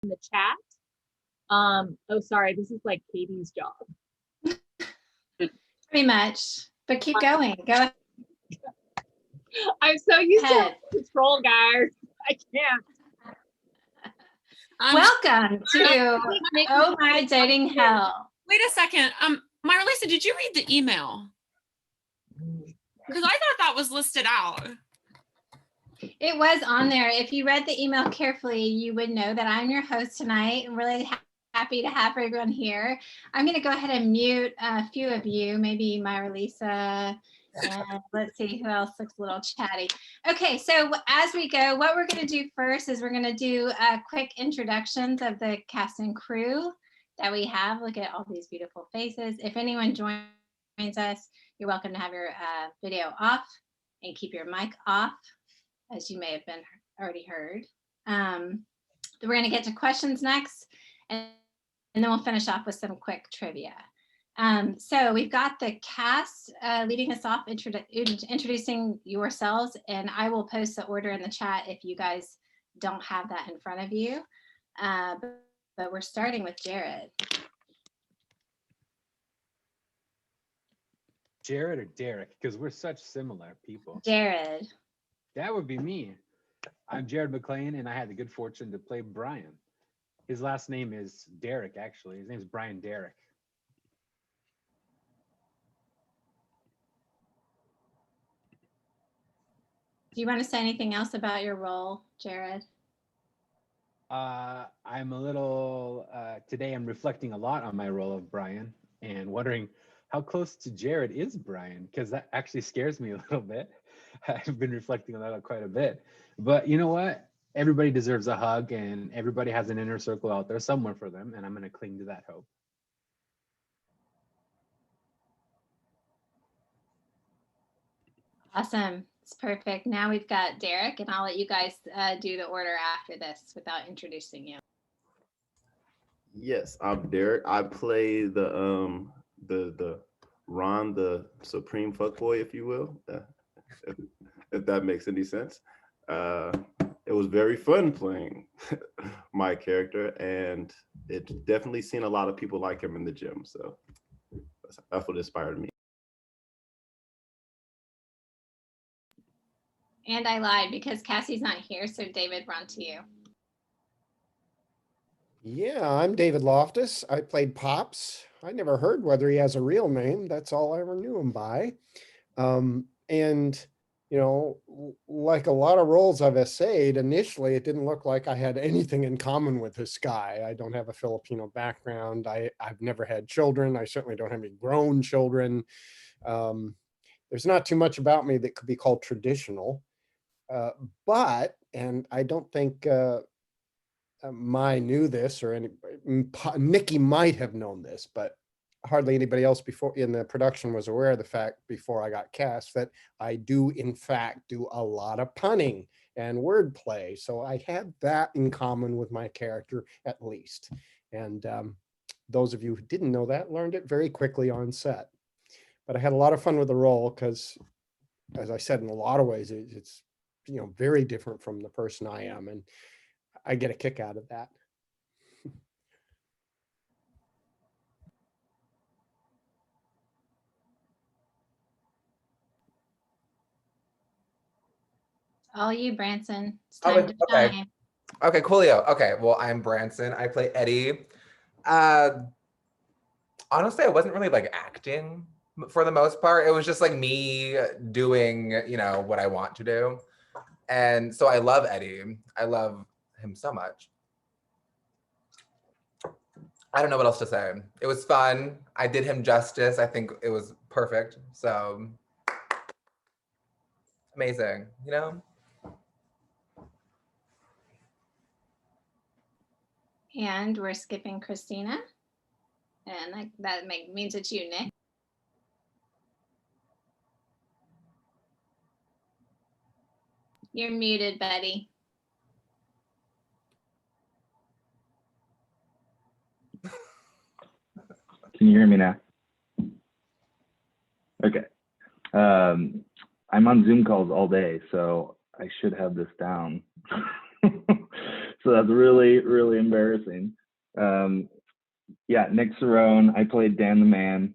in the chat. Oh, sorry, this is like Katie's job. Pretty much, but keep going. Go ahead. I'm so used to control, guys. I can't. Welcome to Oh My Dating Hell. Wait a second. Marlisa, did you read the email? Because I thought that was listed out. It was on there. If you read the email carefully, you would know that I'm your host tonight. I'm really happy to have everyone here. I'm going to go ahead and mute a few of you, maybe Marlisa, and let's see who else looks a little chatty. Okay, so as we go, what we're going to do first is we're going to do quick introductions of the cast and crew that we have. Look at all these beautiful faces. If anyone joins us, you're welcome to have your video off and keep your mic off, as you may have been already heard. We're going to get to questions next, and then we'll finish off with some quick trivia. So we've got the cast leading us off, introducing yourselves, and I will post the order in the chat if you guys don't have that in front of you. But we're starting with Jared. Jared or Derek? Because we're such similar people. Jared. That would be me. I'm Jared McLean, and I had the good fortune to play Brian. His last name is Derek, actually. His name is Brian Derek. Do you want to say anything else about your role, Jared? I'm a little, today I'm reflecting a lot on my role of Brian and wondering how close to Jared is Brian, because that actually scares me a little bit. I've been reflecting on that quite a bit. But you know what? Everybody deserves a hug, and everybody has an inner circle out there somewhere for them, and I'm going to cling to that hope. Awesome. It's perfect. Now we've got Derek, and I'll let you guys do the order after this without introducing you. Yes, I'm Derek. I play the Ron, the supreme fuckboy, if you will, if that makes any sense. It was very fun playing my character, and it's definitely seen a lot of people like him in the gym. So that's what inspired me. And I lied because Cassie's not here, so David, we're on to you. Yeah, I'm David Loftus. I played Pops. I never heard whether he has a real name. That's all I ever knew him by. And, you know, like a lot of roles I've essayed, initially it didn't look like I had anything in common with this guy. I don't have a Filipino background. I've never had children. I certainly don't have any grown children. There's not too much about me that could be called traditional. But, and I don't think Mai knew this, or Nikki might have known this, but hardly anybody else before in the production was aware of the fact before I got cast that I do in fact do a lot of punning and wordplay. So I had that in common with my character at least. And those of you who didn't know that learned it very quickly on set. But I had a lot of fun with the role because, as I said, in a lot of ways, it's very different from the person I am, and I get a kick out of that. All you, Branson. It's time to shine. Okay, coolio. Okay, well, I'm Branson. I play Eddie. Honestly, I wasn't really like acting for the most part. It was just like me doing, what I want to do. And so I love Eddie. I love him so much. I don't know what else to say. It was fun. I did him justice. I think it was perfect. So amazing, And we're skipping Christina. And that means it's you, Nick. You're muted, Betty. Can you hear me now? Okay. I'm on Zoom calls all day, so I should have this down. So So that's really, really embarrassing. Yeah, Nick Cerrone. I played Dan the Man.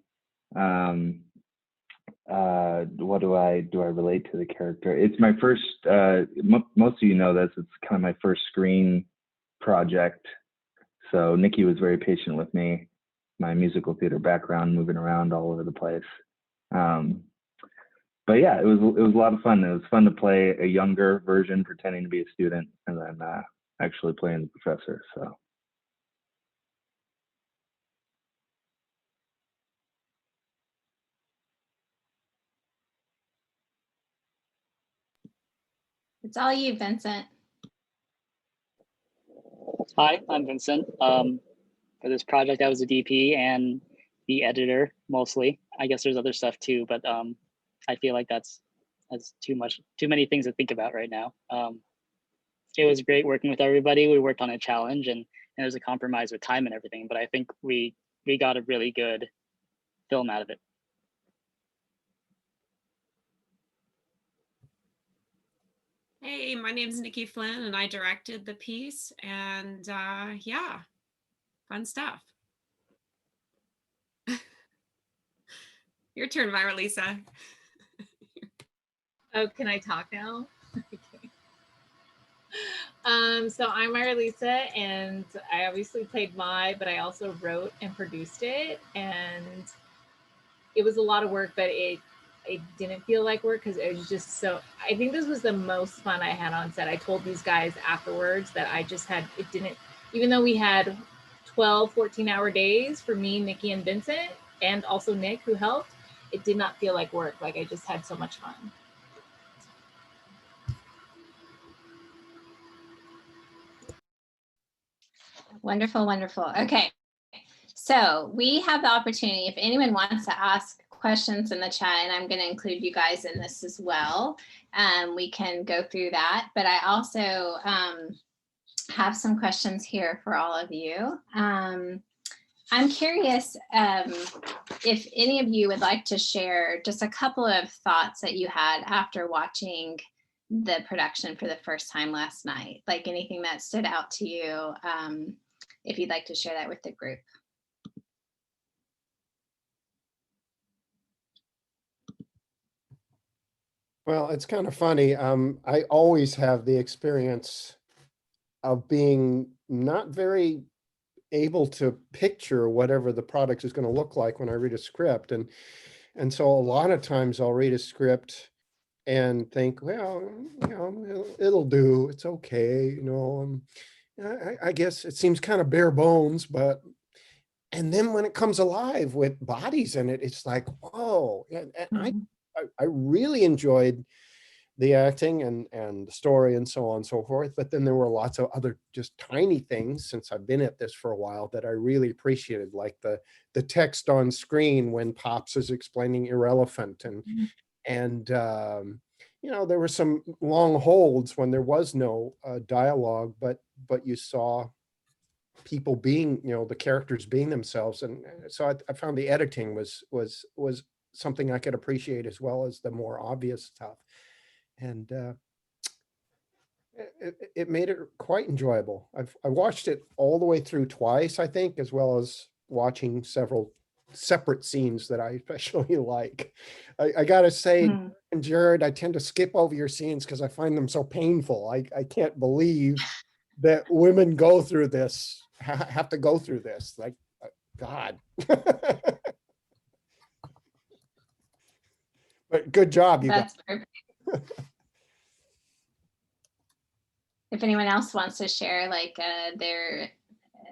What do I relate to the character? It's my first. Most of you know this. It's kind of my first screen project. So Nikki was very patient with me. My musical theater background, moving around all over the place. But yeah, it was a lot of fun. It was fun to play a younger version, pretending to be a student, and then actually playing the professor. So. It's all you, Vincent. Hi, I'm Vincent. For this project, I was a DP and the editor mostly. I guess there's other stuff too, but I feel like that's too many things to think about right now. It was great working with everybody. We worked on a challenge and there was a compromise with time and everything, but I think we got a really good film out of it. Hey, my name's Nikki Flynn and I directed the piece, and yeah, fun stuff. Your turn, Myra Lisa. Oh, can I talk now? Okay. So I'm Myra Lisa, and I obviously played Mai, but I also wrote and produced it, and it was a lot of work, but it didn't feel like work because it was just so. I think this was the most fun I had on set. I told these guys afterwards that I just had, it didn't, even though we had 12, 14-hour days for me, Nikki, and Vincent, and also Nick, who helped, it did not feel like work. Like I just had so much fun. Wonderful, wonderful. Okay. So we have the opportunity, if anyone wants to ask questions in the chat, and I'm going to include you guys in this as well, we can go through that. But I also have some questions here for all of you. I'm curious if any of you would like to share just a couple of thoughts that you had after watching the production for the first time last night, like anything that stood out to you, if you'd like to share that with the group. Well, it's kind of funny. I always have the experience of being not very able to picture whatever the product is going to look like when I read a script. And so a lot of times I'll read a script and think, well, you know, it'll do. It's okay. You know, I guess it seems kind of bare bones, but, and then when it comes alive with bodies in it, it's like, whoa. And I really enjoyed the acting and the story and so on and so forth. But then there were lots of other just tiny things since I've been at this for a while that I really appreciated, like the text on screen when Pops is explaining irrelevant, and you know, there were some long holds when there was no dialogue, but you saw people being, you know, the characters being themselves, and so I found the editing was something I could appreciate as well as the more obvious stuff. And it made it quite enjoyable. I watched it all the way through twice, I think, as well as watching several separate scenes that I especially like. I gotta say, and Jared, I tend to skip over your scenes because I find them so painful. I can't believe that women go through this, have to go through this. Like, God. But good job, you guys. That's perfect. If anyone else wants to share like their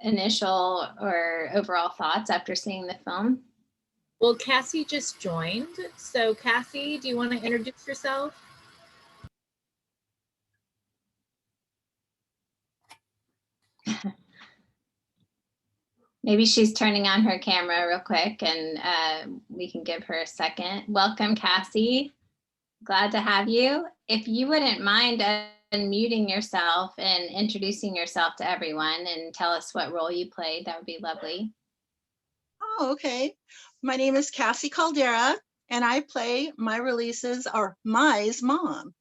initial or overall thoughts after seeing the film. Well, Cassie just joined. So Cassie, do you want to introduce yourself? Maybe she's turning on her camera real quick and we can give her a second. Welcome, Cassie. Glad to have you. If you wouldn't mind unmuting yourself and introducing yourself to everyone and tell us what role you played, that would be lovely. Oh, okay. My name is Cassie Caldera, and I play Myra Lisa's or Mai's mom.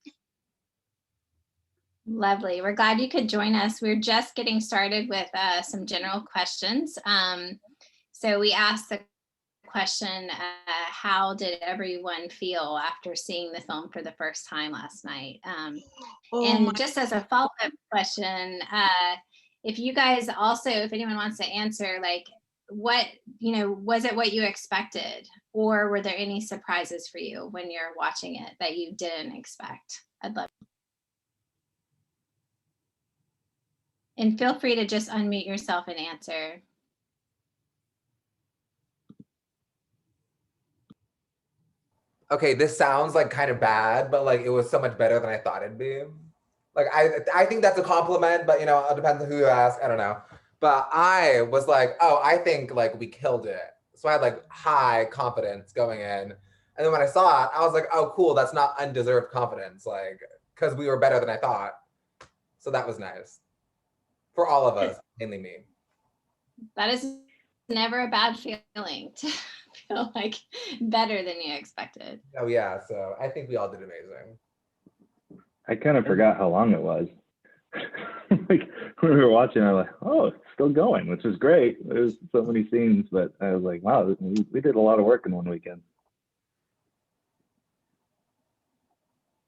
Lovely. We're glad you could join us. We're just getting started with some general questions. So we asked the question, how did everyone feel after seeing the film for the first time last night? And just as a follow-up question, if you guys also, if anyone wants to answer, like what, was it what you expected? Or were there any surprises for you when you're watching it that you didn't expect? I'd love. And feel free to just unmute yourself and answer. Okay, this sounds like kind of bad, but like it was so much better than I thought it'd be. Like I think that's a compliment, but it depends on who you ask. I don't know. But I was like, oh, I think like we killed it. So I had like high confidence going in. And then when I saw it, I was like, oh, cool. That's not undeserved confidence, like, because we were better than I thought. So that was nice for all of us, mainly me. That is never a bad feeling to feel like better than you expected. Oh yeah, so I think we all did amazing. I kind of forgot how long it was. Like when we were watching, I was like, oh, it's still going, which is great. There's so many scenes, but I was like, wow, we did a lot of work in one weekend.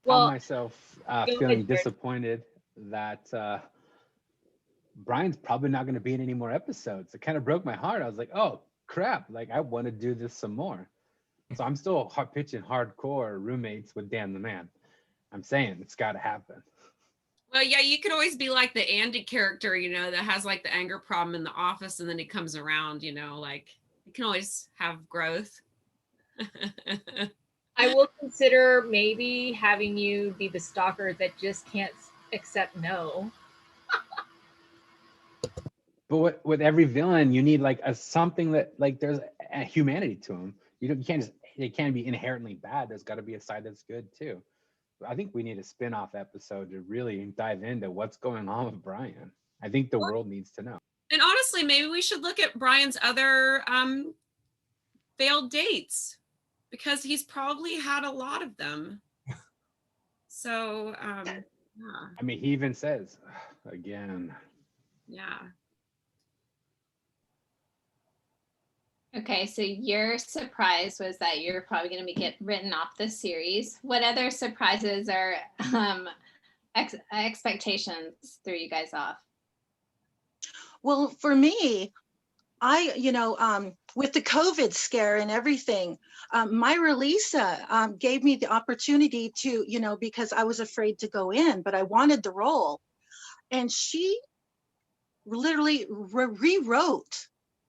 I found myself feeling disappointed that Brian's probably not going to be in any more episodes. It kind of broke my heart. I was like, oh crap, like I want to do this some more. So I'm still pitching hardcore roommates with Dan the Man. I'm saying it's got to happen. Well, yeah, you could always be like the Andy character, that has like the anger problem in the office and then he comes around, like you can always have growth. I will consider maybe having you be the stalker that just can't accept no. But with every villain, you need like something that like there's a humanity to them. You can't just, it can't be inherently bad. There's got to be a side that's good too. I think we need a spin-off episode to really dive into what's going on with Brian. I think the world needs to know. And honestly, maybe we should look at Brian's other failed dates because he's probably had a lot of them. So, yeah. I mean, he even says, again. Yeah. Okay, so your surprise was that you're probably going to be written off the series. What other surprises or expectations threw you guys off? Well, for me, with the COVID scare and everything, Myra Lisa gave me the opportunity to, because I was afraid to go in, but I wanted the role. And she literally rewrote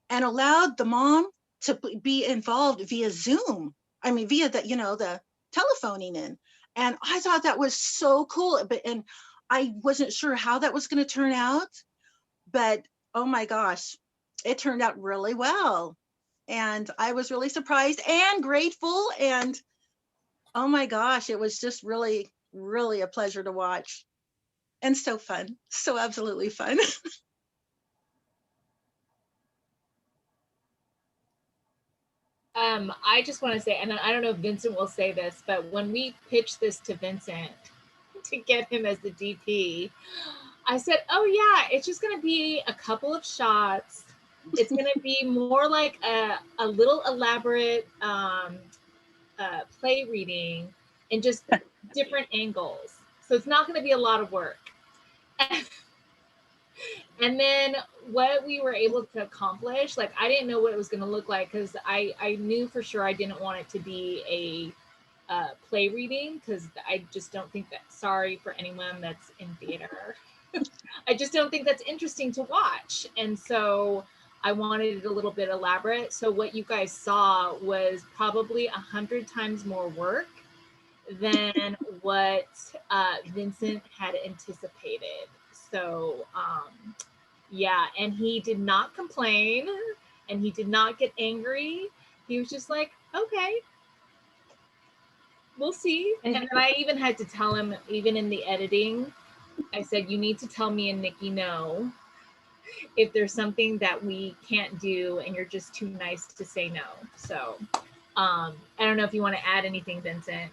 and allowed the mom to be involved via Zoom. I mean, via the telephoning in. And I thought that was so cool. And I wasn't sure how that was going to turn out, but oh my gosh, it turned out really well. And I was really surprised and grateful. And oh my gosh, it was just really, really a pleasure to watch. And so fun. So absolutely fun. I just want to say, and I don't know if Vincent will say this, but when we pitched this to Vincent to get him as the DP, I said, oh yeah, it's just going to be a couple of shots. It's going to be more like a little elaborate play reading and just different angles. So it's not going to be a lot of work. And then what we were able to accomplish, like I didn't know what it was going to look like because I knew for sure I didn't want it to be a play reading because I just don't think that, sorry for anyone that's in theater, I just don't think that's interesting to watch. And so I wanted it a little bit elaborate. So what you guys saw was probably 100 times more work than what Vincent had anticipated. So yeah, and he did not complain and he did not get angry. He was just like, okay, we'll see. And then I even had to tell him, even in the editing, I said, you need to tell me and Nikki no if there's something that we can't do and you're just too nice to say no. So I don't know if you want to add anything, Vincent.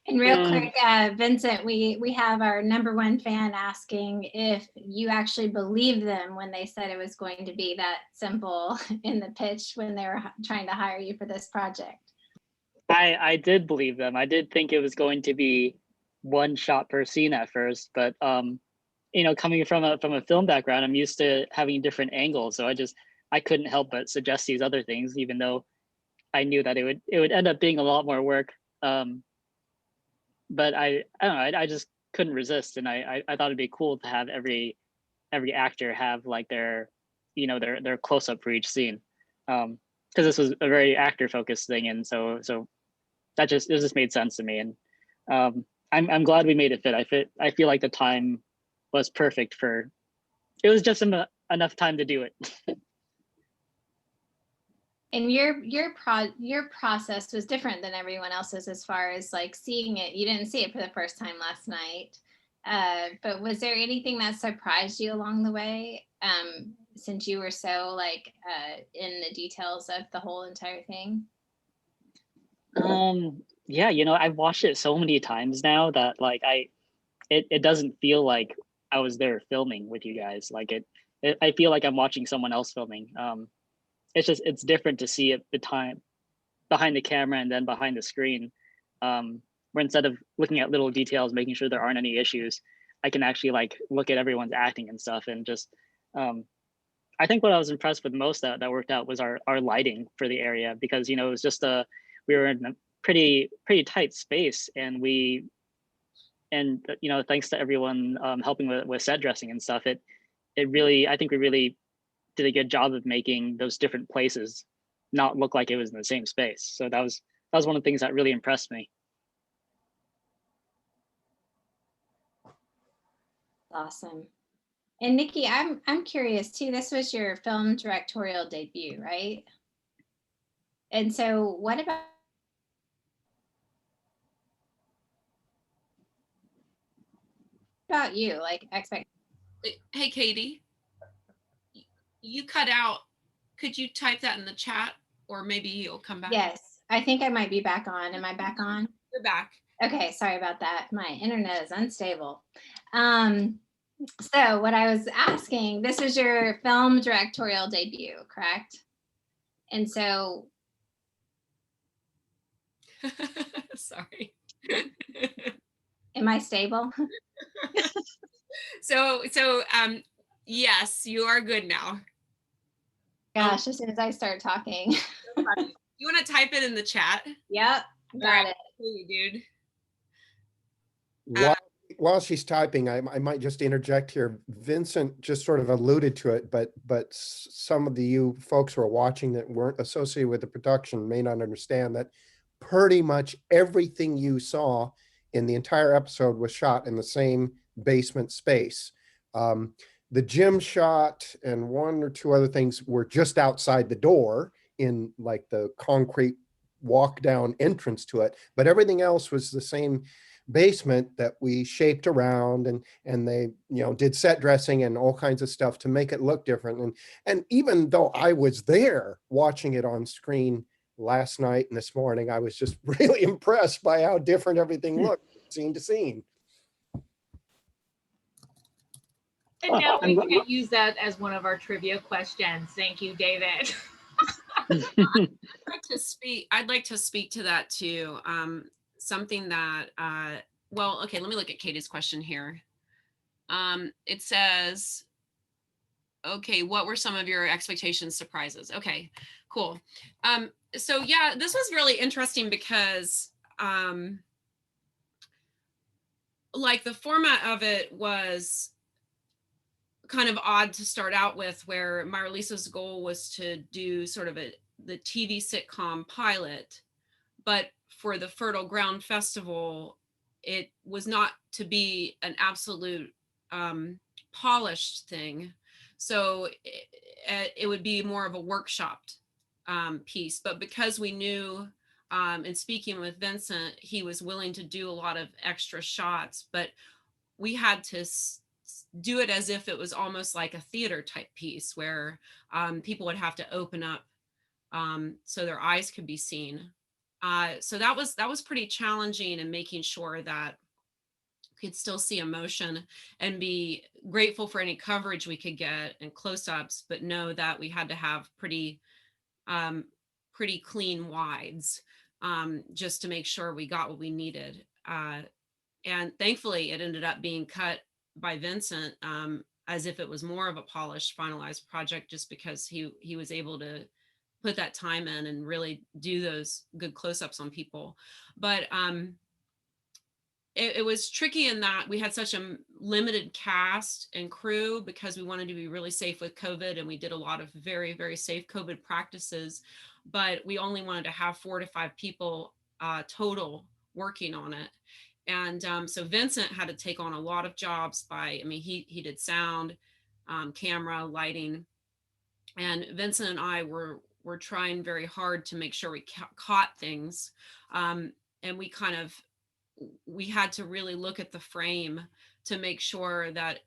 And real quick, Vincent, we have our #1 fan asking if you actually believed them when they said it was going to be that simple in the pitch when they were trying to hire you for this project. I did believe them. I did think it was going to be one shot per scene at first, but you know, coming from a film background, I'm used to having different angles, so I couldn't help but suggest these other things, even though I knew that it would end up being a lot more work. But I don't know, I just couldn't resist, and I thought it'd be cool to have every actor have like their, you know, their close up for each scene, because this was a very actor focused thing, and so it just made sense to me, and I'm glad we made it fit. I feel like the time was perfect for. It was just enough time to do it. And your process was different than everyone else's as far as like seeing it. You didn't see it for the first time last night, but was there anything that surprised you along the way? Since you were so like in the details of the whole entire thing. Yeah, you know, I've watched it so many times now that like it doesn't feel like I was there filming with you guys. Like I feel like I'm watching someone else filming. It's different to see it behind the camera and then behind the screen, where instead of looking at little details, making sure there aren't any issues, I can actually like look at everyone's acting and stuff, and just I think what I was impressed with most that worked out was our lighting for the area, because you know it was just we were in a pretty tight space, and you know, thanks to everyone helping with set dressing and stuff, it really, I think we really did a good job of making those different places not look like it was in the same space. So that was one of the things that really impressed me. Awesome. And Nikki, I'm curious too. This was your film directorial debut, right? And so what about you? Like expect. Hey, Katie, you cut out. Could you type that in the chat, or maybe you'll come back? Yes, I think I might be back on. Am I back on? You're back. Okay, sorry about that. My internet is unstable. So what I was asking, this was your film directorial debut, correct? And so. Sorry. Am I stable? So yes, you are good now. Gosh, as soon as I start talking. You want to type it in the chat? Yep, got it. Hey, dude. While she's typing, I might just interject here. Vincent just sort of alluded to it, but some of you folks who are watching that weren't associated with the production may not understand that pretty much everything you saw in the entire episode was shot in the same basement space. The gym shot and one or two other things were just outside the door in like the concrete walk down entrance to it, but everything else was the same basement that we shaped around, and they, you know, did set dressing and all kinds of stuff to make it look different. And even though I was there watching it on screen last night and this morning, I was just really impressed by how different everything looked scene to scene. And now we can use that as one of our trivia questions. Thank you, David. I'd like to speak to that too. Something that, well, okay, let me look at Katie's question here. It says, okay, what were some of your expectations, surprises? Okay, cool. So yeah, this was really interesting because like the format of it was kind of odd to start out with, where Marlisa's goal was to do sort of the TV sitcom pilot, but for the Fertile Ground Festival, it was not to be an absolute polished thing. So it would be more of a workshopped piece. But because we knew, in speaking with Vincent, he was willing to do a lot of extra shots, but we had to do it as if it was almost like a theater type piece, where people would have to open up so their eyes could be seen. So that was pretty challenging, and making sure that we could still see emotion and be grateful for any coverage we could get and close-ups, but know that we had to have um, pretty clean wides, just to make sure we got what we needed. And thankfully, it ended up being cut by Vincent, as if it was more of a polished, finalized project, just because he was able to put that time in and really do those good close-ups on people. But it was tricky in that we had such a limited cast and crew, because we wanted to be really safe with COVID, and we did a lot of very, very safe COVID practices, but we only wanted to have 4 to 5 people total working on it. And so Vincent had to take on a lot of jobs he did sound, camera, lighting, and Vincent and I were trying very hard to make sure we caught things. And we had to really look at the frame to make sure that,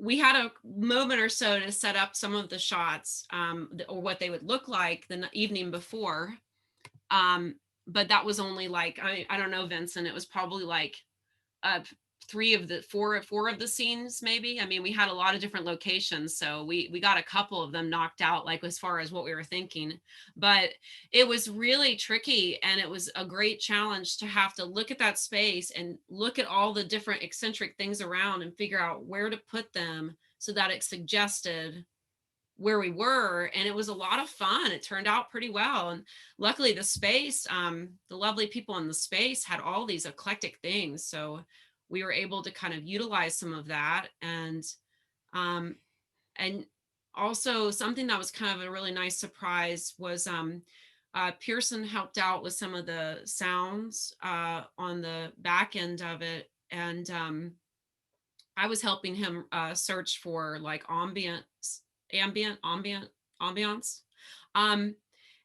we had a moment or so to set up some of the shots, or what they would look like the evening before. But that was only like, I don't know, Vincent, it was probably like 4 of the scenes, maybe. We had a lot of different locations, so we got a couple of them knocked out, like as far as what we were thinking. But it was really tricky, and it was a great challenge to have to look at that space and look at all the different eccentric things around and figure out where to put them so that it suggested where we were. And it was a lot of fun. It turned out pretty well, and luckily the space, the lovely people in the space had all these eclectic things, so we were able to kind of utilize some of that. And also something that was kind of a really nice surprise was Pearson helped out with some of the sounds on the back end of it. And I was helping him search for like ambience. And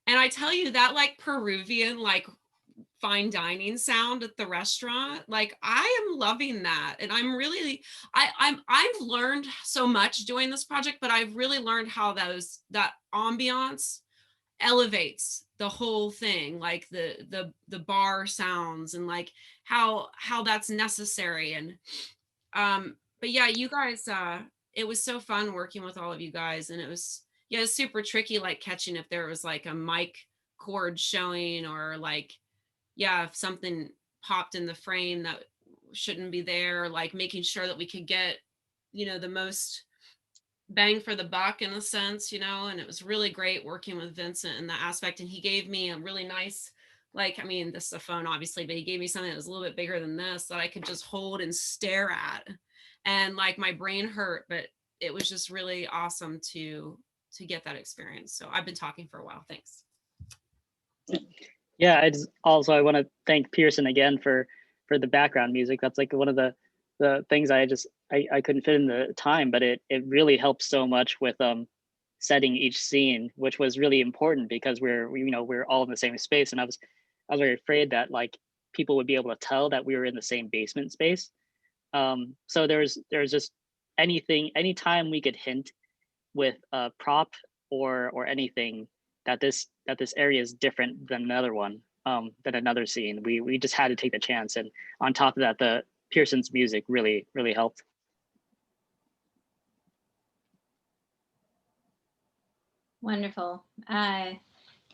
I tell you that, like, Peruvian, like, fine dining sound at the restaurant, like, I am loving that. And I'm really, I've learned so much doing this project, but I've really learned how that ambiance elevates the whole thing, like the bar sounds, and like how that's necessary. And but yeah, you guys, it was so fun working with all of you guys. And it was super tricky, like catching if there was like a mic cord showing, or like, if something popped in the frame that shouldn't be there, like making sure that we could get, the most bang for the buck in a sense, and it was really great working with Vincent in that aspect. And he gave me a really nice, like, this is a phone obviously, but he gave me something that was a little bit bigger than this that I could just hold and stare at. And like my brain hurt, but it was just really awesome to get that experience. So I've been talking for a while. Thanks. Yeah, I want to thank Pearson again for the background music. That's like one of the things I couldn't fit in the time, but it really helps so much with setting each scene, which was really important because we're all in the same space. And I was very afraid that like people would be able to tell that we were in the same basement space. So there's just anytime we could hint with a prop or anything that this area is different than another one, than another scene, we just had to take the chance. And on top of that, the Pearson's music really helped. Wonderful.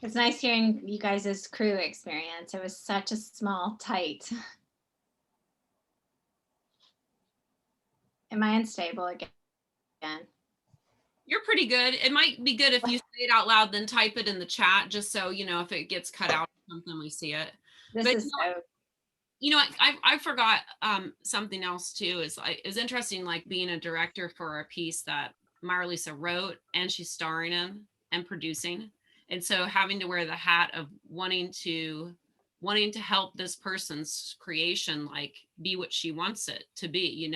It's nice hearing you guys' crew experience. It was such a small, tight. Am I unstable again? You're pretty good. It might be good if you say it out loud, then type it in the chat, just so, if it gets cut out or something, we see it. I forgot something else too. Is like, it was interesting, like being a director for a piece that Marlisa wrote and she's starring in and producing. And so having to wear the hat of wanting to help this person's creation, like be what she wants it to be,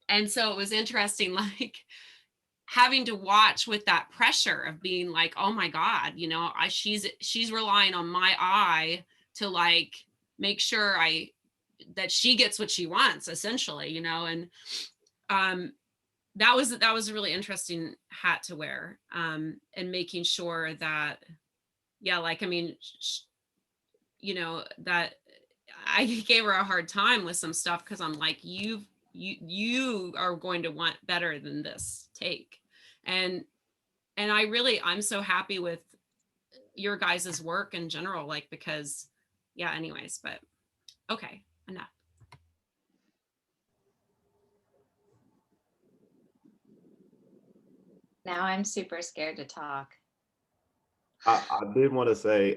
and so it was interesting, like having to watch with that pressure of being like, oh my God, she's relying on my eye to like make sure that she gets what she wants, essentially, and that was a really interesting hat to wear, and making sure that yeah, like, I mean, you know, that I gave her a hard time with some stuff because I'm like, you are going to want better than this take. And I'm so happy with your guys's work in general, like, because yeah, anyways, but okay, enough. Now I'm super scared to talk. I did want to say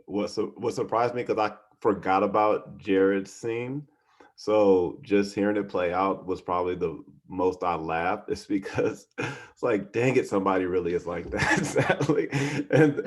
what surprised me, because I forgot about Jared's scene. So just hearing it play out was probably the most I laughed. It's because it's like, dang it, somebody really is like that, sadly. And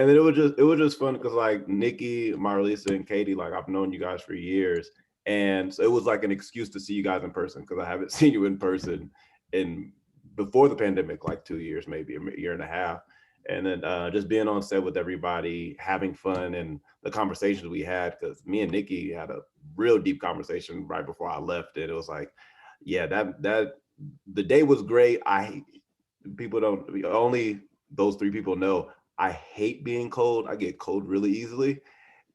then it was just fun because like Nikki, Marlisa, and Katie, like I've known you guys for years. And so it was like an excuse to see you guys in person, because I haven't seen you in person in before the pandemic, like 2 years, maybe a year and a half. And then just being on set with everybody, having fun, and the conversations we had, because me and Nikki had a real deep conversation right before I left, and it was like, yeah, that the day was great. People don't, only those three people know I hate being cold. I get cold really easily.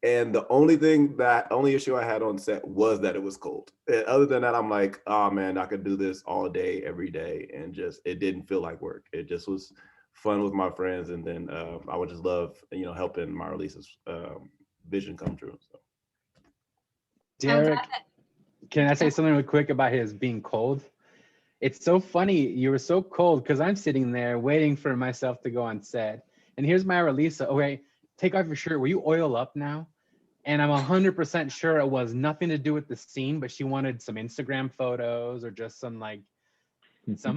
And the only issue I had on set was that it was cold. And other than that, I'm like, oh man, I could do this all day, every day. And just, it didn't feel like work. It just was fun with my friends. And then I would just love, helping Marlisa's vision come true. So. Derek, can I say something real quick about his being cold? It's so funny. You were so cold because I'm sitting there waiting for myself to go on set. And here's Marlisa. Okay, take off your shirt. Will you oil up now? And I'm 100% sure it was nothing to do with the scene, but she wanted some Instagram photos or just some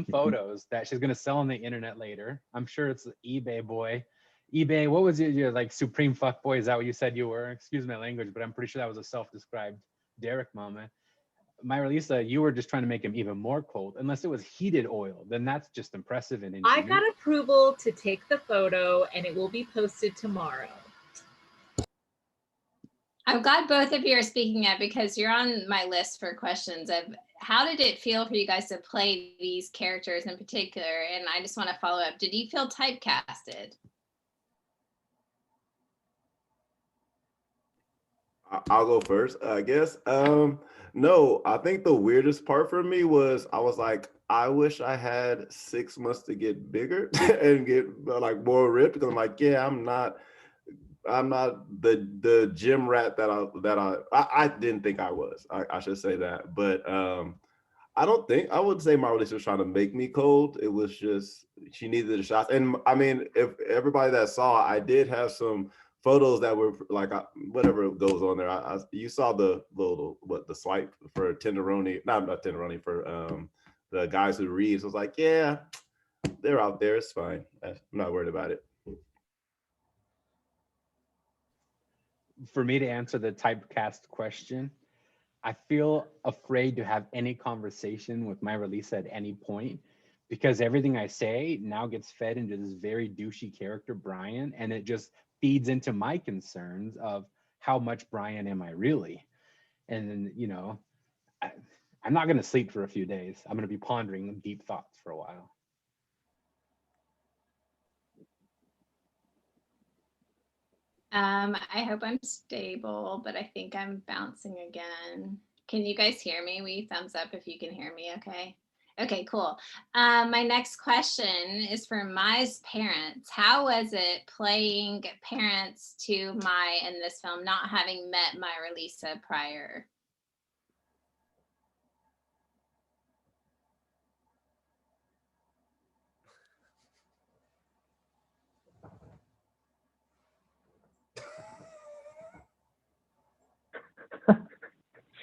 photos that she's gonna sell on the internet later. I'm sure it's eBay boy. eBay, what was your like supreme fuck boy? Is that what you said you were? Excuse my language, but I'm pretty sure that was a self-described Derek moment. Marlisa, you were just trying to make him even more cold. Unless it was heated oil, then that's just impressive and I got approval to take the photo and it will be posted tomorrow. I'm glad both of you are speaking up because you're on my list for questions of how did it feel for you guys to play these characters in particular? And I just want to follow up. Did you feel typecasted? I'll go first, I guess. No, I think the weirdest part for me was I was like, I wish I had 6 months to get bigger and get like more ripped, because I'm like, yeah, I'm not the gym rat that I didn't think I was. I should say that, but I would say Marlisa was trying to make me cold. It was just she needed the shots, and I mean, if everybody that saw, I did have some photos that were like whatever goes on there. You saw the little the swipe for tenderoni, not tenderoni, for the guys who read. So I was like, yeah, they're out there. It's fine. I'm not worried about it. For me to answer the typecast question, I feel afraid to have any conversation with Marlisa at any point, because everything I say now gets fed into this very douchey character, Brian, and it just feeds into my concerns of how much Brian am I really? And then, I'm not going to sleep for a few days. I'm going to be pondering deep thoughts for a while. I hope I'm stable, but I think I'm bouncing again. Can you guys hear me? Will you thumbs up if you can hear me? Okay. Okay, cool. My next question is for My's parents. How was it playing parents to My in this film, not having met Marlisa prior?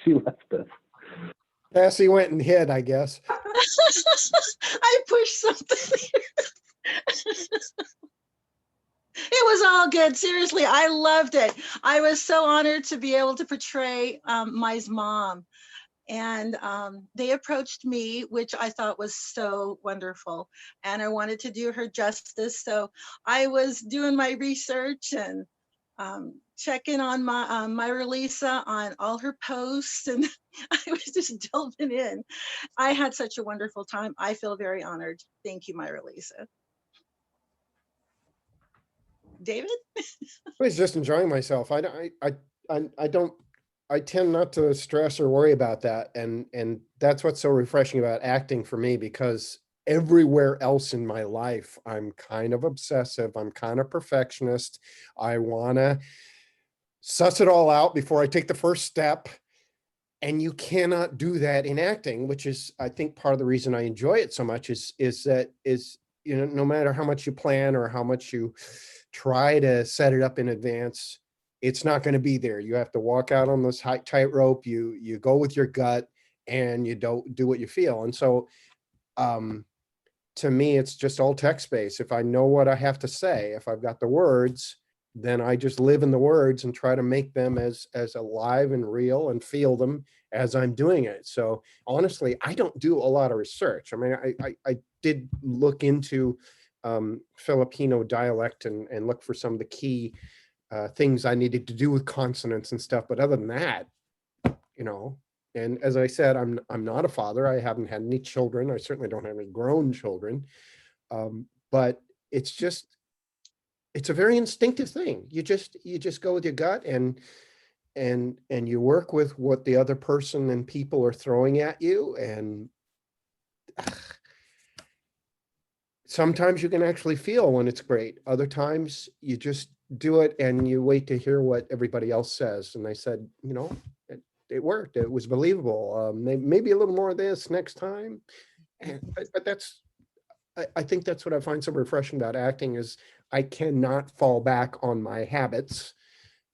She left us. Cassie went and hid, I guess. I pushed something. It was all good. Seriously, I loved it. I was so honored to be able to portray My's mom. And they approached me, which I thought was so wonderful. And I wanted to do her justice. So I was doing my research and checking on my Marlisa on all her posts. And I was just delving in. I had such a wonderful time. I feel very honored. Thank you, Marlisa. David? I was just enjoying myself. I tend not to stress or worry about that. And that's what's so refreshing about acting for me, because everywhere else in my life, I'm kind of obsessive. I'm kind of perfectionist. I want to suss it all out before I take the first step. And you cannot do that in acting, which is, I think, part of the reason I enjoy it so much is no matter how much you plan or how much you try to set it up in advance, it's not going to be there. You have to walk out on this tightrope. You go with your gut, and you don't do what you feel. And so, to me, it's just all text-based. If I know what I have to say, if I've got the words, then I just live in the words and try to make them as alive and real and feel them as I'm doing it. So honestly, I don't do a lot of research. I mean, I did look into Filipino dialect and look for some of the key things I needed to do with consonants and stuff. But other than that, and as I said, I'm not a father. I haven't had any children. I certainly don't have any grown children. But it's a very instinctive thing. You just go with your gut, and you work with what the other person and people are throwing at you. And sometimes you can actually feel when it's great. Other times you just do it and you wait to hear what everybody else says. And I said, it worked. It was believable. Maybe a little more of this next time. But I think that's what I find so refreshing about acting is I cannot fall back on my habits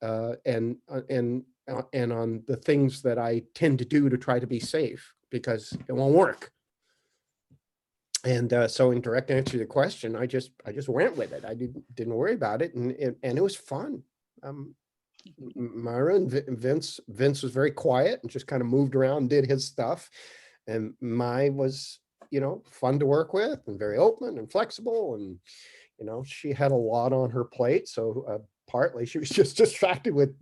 and on the things that I tend to do to try to be safe, because it won't work. And so, in direct answer to the question, I just went with it. I didn't worry about it, and it was fun. Myra and Vince was very quiet and just kind of moved around, did his stuff, and Mai was fun to work with and very open and flexible, and she had a lot on her plate, so partly she was just distracted with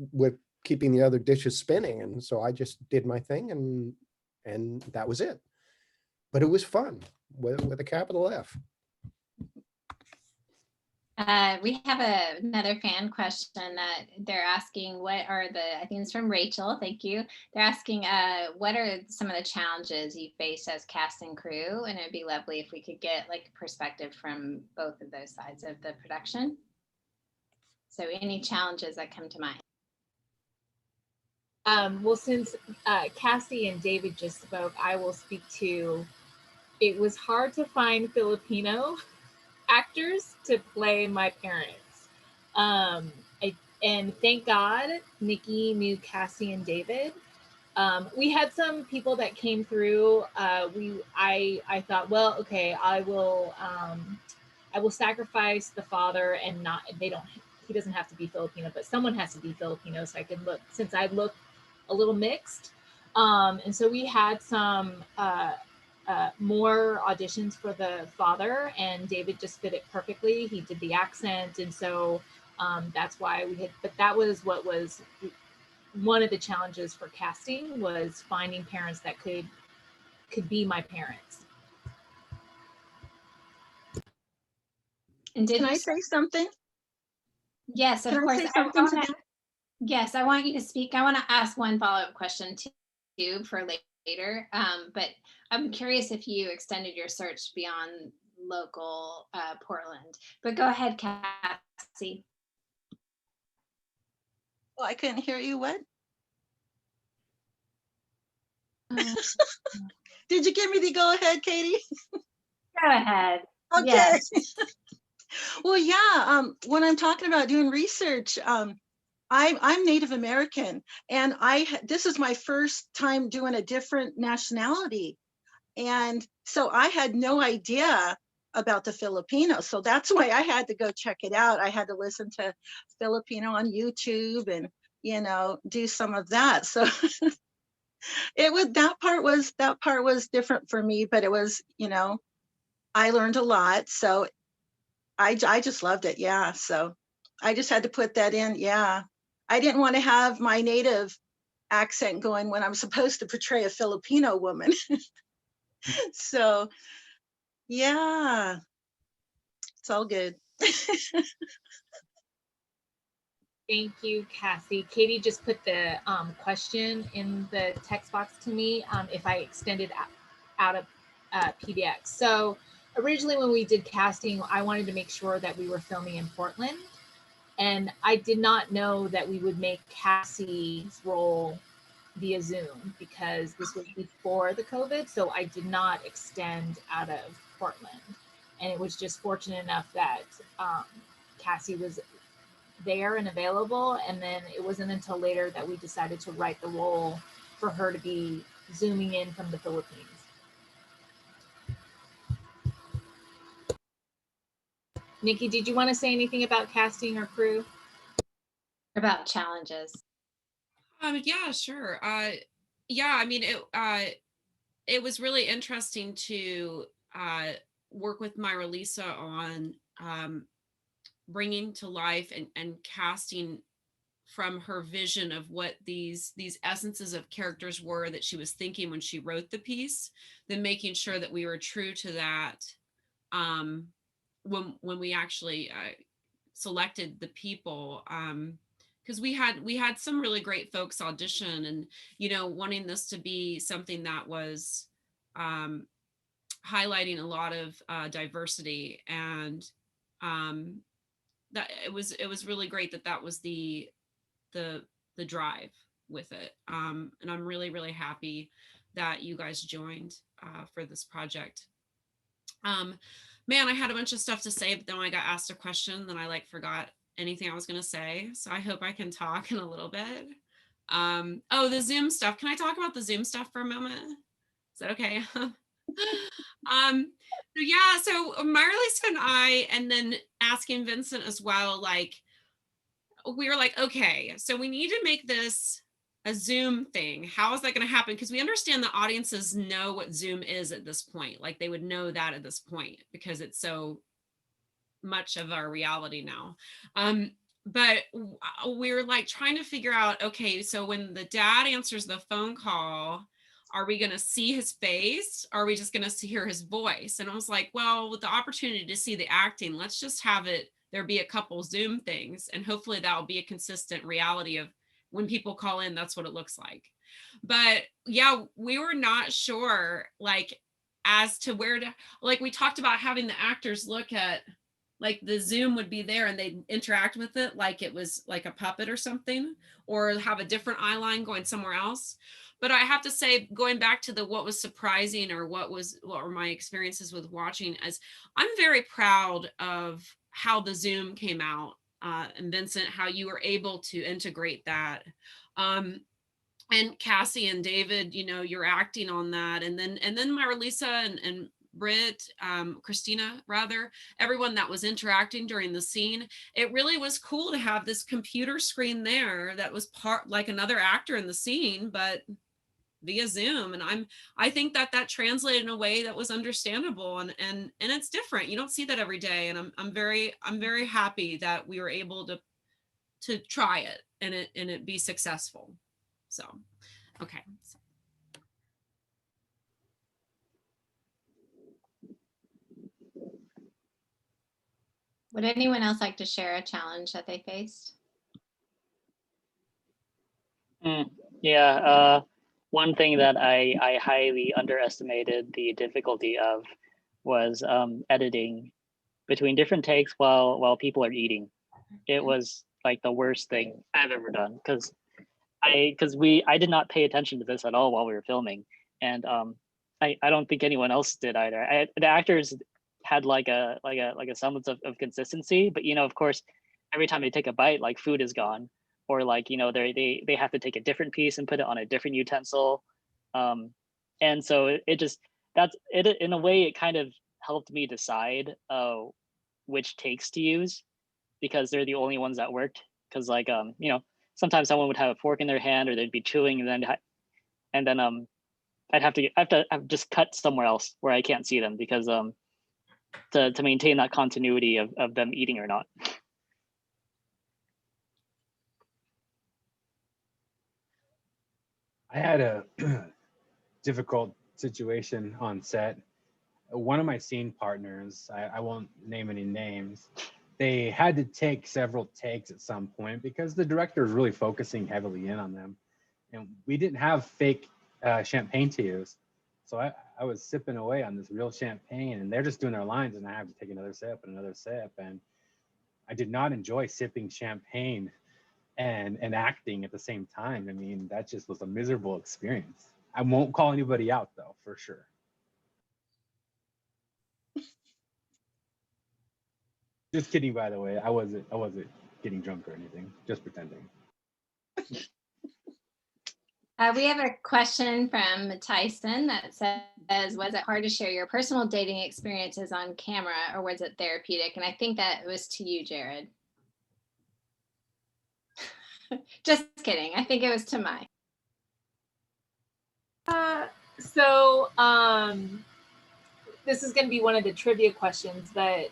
keeping the other dishes spinning, and so I just did my thing, and that was it. But it was fun with a capital F. We have another fan question that they're asking, I think it's from Rachel, thank you. They're asking, what are some of the challenges you face as cast and crew? And it'd be lovely if we could get like a perspective from both of those sides of the production. So any challenges that come to mind? Well, since Cassie and David just spoke, I will speak to, it was hard to find Filipino actors to play my parents. And thank God Nikki knew Cassie and David. We had some people that came through. I thought, well, okay, I will sacrifice the father and he doesn't have to be Filipino, but someone has to be Filipino so I can look, since I look a little mixed. And so we had some more auditions for the father, and David just fit it perfectly. He did the accent, and so that's why but that was what was one of the challenges for casting, was finding parents that could be my parents. And Can I say something? Yes, of course. Yes, I want you to speak. I want to ask one follow-up question too for later. But I'm curious if you extended your search beyond local Portland. But go ahead, Cassie. Well, I couldn't hear you. What? Did you give me the go ahead, Katie? Go ahead. Okay. Yes. Well, yeah. When I'm talking about doing research, I'm Native American, and this is my first time doing a different nationality, and so I had no idea about the Filipino. So that's why I had to go check it out. I had to listen to Filipino on YouTube and do some of that. So that part was different for me, but it was I learned a lot. So I just loved it. Yeah. So I just had to put that in. Yeah. I didn't want to have my native accent going when I'm supposed to portray a Filipino woman. So yeah, it's all good. Thank you, Cassie. Katie just put the question in the text box to me if I extended out of PDX. So originally when we did casting, I wanted to make sure that we were filming in Portland. And I did not know that we would make Cassie's role via Zoom because this was before the COVID. So I did not extend out of Portland. And it was just fortunate enough that Cassie was there and available. And then it wasn't until later that we decided to write the role for her to be Zooming in from the Philippines. Nikki, did you want to say anything about casting or crew? About challenges. Yeah, sure. Yeah, I mean, it was really interesting to work with Myra Lisa on bringing to life and casting from her vision of what these essences of characters were that she was thinking when she wrote the piece, then making sure that we were true to that when we actually selected the people, because we had some really great folks audition, and wanting this to be something that was highlighting a lot of diversity, and that it was really great that was the drive with it, and I'm really happy that you guys joined for this project. Man, I had a bunch of stuff to say, but then when I got asked a question, then I forgot anything I was going to say. So I hope I can talk in a little bit. Oh, the Zoom stuff. Can I talk about the Zoom stuff for a moment? Is that okay? So Myra Lisa and I, and then asking Vincent as well, we were like, okay, so we need to make this a Zoom thing. How is that going to happen? Because we understand the audiences know what Zoom is at this point. They would know that at this point because it's so much of our reality now. But we're trying to figure out, okay, so when the dad answers the phone call, are we going to see his face? Or are we just going to hear his voice? And I was like, well, with the opportunity to see the acting, let's just have there be a couple Zoom things, and hopefully that will be a consistent reality of when people call in, that's what it looks like. But yeah, we were not sure as to where to, we talked about having the actors look at the Zoom would be there and they'd interact with it like it was like a puppet or something, or have a different eye line going somewhere else. But I have to say, going back to what was surprising, or what were my experiences with watching, as I'm very proud of how the Zoom came out, and Vincent, how you were able to integrate that. And Cassie and David, you're acting on that. And then Myra Lisa and Britt, Christina, rather, everyone that was interacting during the scene, it really was cool to have this computer screen there that was part like another actor in the scene, but via Zoom. And I think that translated in a way that was understandable, and it's different. You don't see that every day. And I'm very happy that we were able to try it and it be successful. So, okay. Would anyone else like to share a challenge that they faced? Yeah, one thing that I highly underestimated the difficulty of was editing between different takes while people are eating. It was the worst thing I've ever done, because I did not pay attention to this at all while we were filming, and I don't think anyone else did either. The actors had a semblance of consistency, but of course, every time they take a bite, food is gone, or they have to take a different piece and put it on a different utensil, and so that's it. In a way, it kind of helped me decide which takes to use, because they're the only ones that worked. Because sometimes someone would have a fork in their hand, or they'd be chewing, and then I'd have to just cut somewhere else where I can't see them, because to maintain that continuity of them eating or not. I had a difficult situation on set. One of my scene partners, I won't name any names, they had to take several takes at some point because the director was really focusing heavily in on them. And we didn't have fake champagne to use. So I was sipping away on this real champagne and they're just doing their lines and I have to take another sip and another sip. And I did not enjoy sipping champagne and acting at the same time. I mean, that just was a miserable experience. I won't call anybody out though, for sure. Just kidding, by the way. I wasn't getting drunk or anything, just pretending. We have a question from Tyson that says, was it hard to share your personal dating experiences on camera or was it therapeutic? And I think that was to you, Jared. Just kidding. I think it was to Mai. So this is going to be one of the trivia questions, but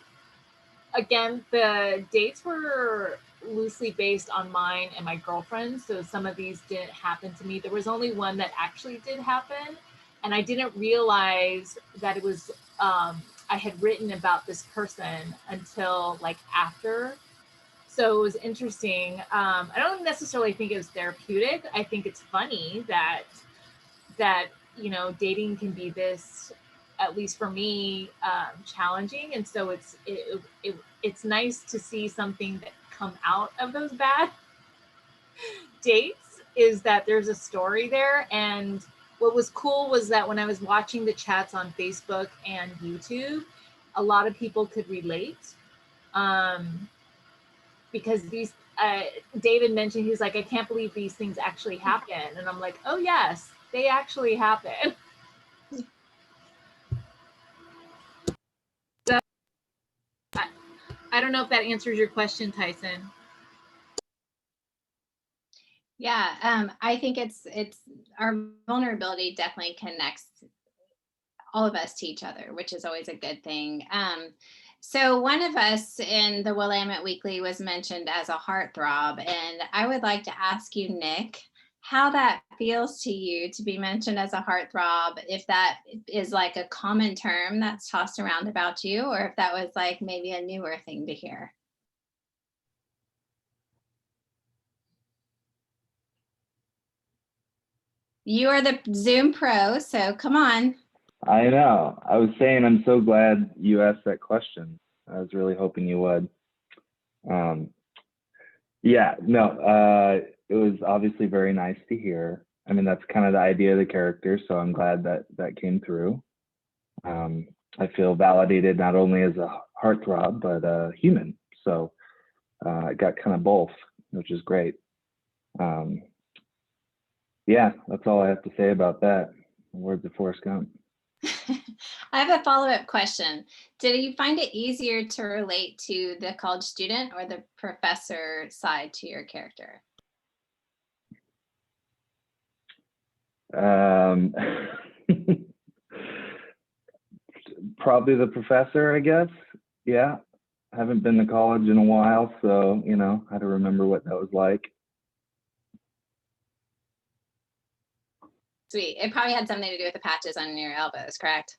again, the dates were loosely based on mine and my girlfriend. So some of these didn't happen to me. There was only one that actually did happen. And I didn't realize that it was, I had written about this person until like after. So it was interesting. I don't necessarily think it was therapeutic. I think it's funny that, you know, dating can be this, at least for me, challenging. And so it's nice to see something that come out of those bad dates, is that there's a story there. And what was cool was that when I was watching the chats on Facebook and YouTube, a lot of people could relate, because these, David mentioned, he's like, I can't believe these things actually happen. And I'm like, oh yes, they actually happen. So, I don't know if that answers your question, Tyson. Yeah, I think it's our vulnerability definitely connects all of us to each other, which is always a good thing. So one of us in the Willamette Weekly was mentioned as a heartthrob, and I would like to ask you, Nick, how that feels to you to be mentioned as a heartthrob, if that is like a common term that's tossed around about you, or if that was like maybe a newer thing to hear. You are the Zoom pro, so come on. I know. I was saying I'm so glad you asked that question. I was really hoping you would. Yeah, no, it was obviously very nice to hear. I mean, that's kind of the idea of the character, so I'm glad that that came through. I feel validated not only as a heartthrob, but a human. So I got kind of both, which is great. Yeah, that's all I have to say about that. Words of Forrest Gump. I have a follow-up question. Did you find it easier to relate to the college student or the professor side to your character? Probably the professor, I guess. Yeah, I haven't been to college in a while, so, you know, I had to remember what that was like. Sweet. It probably had something to do with the patches on your elbows, correct?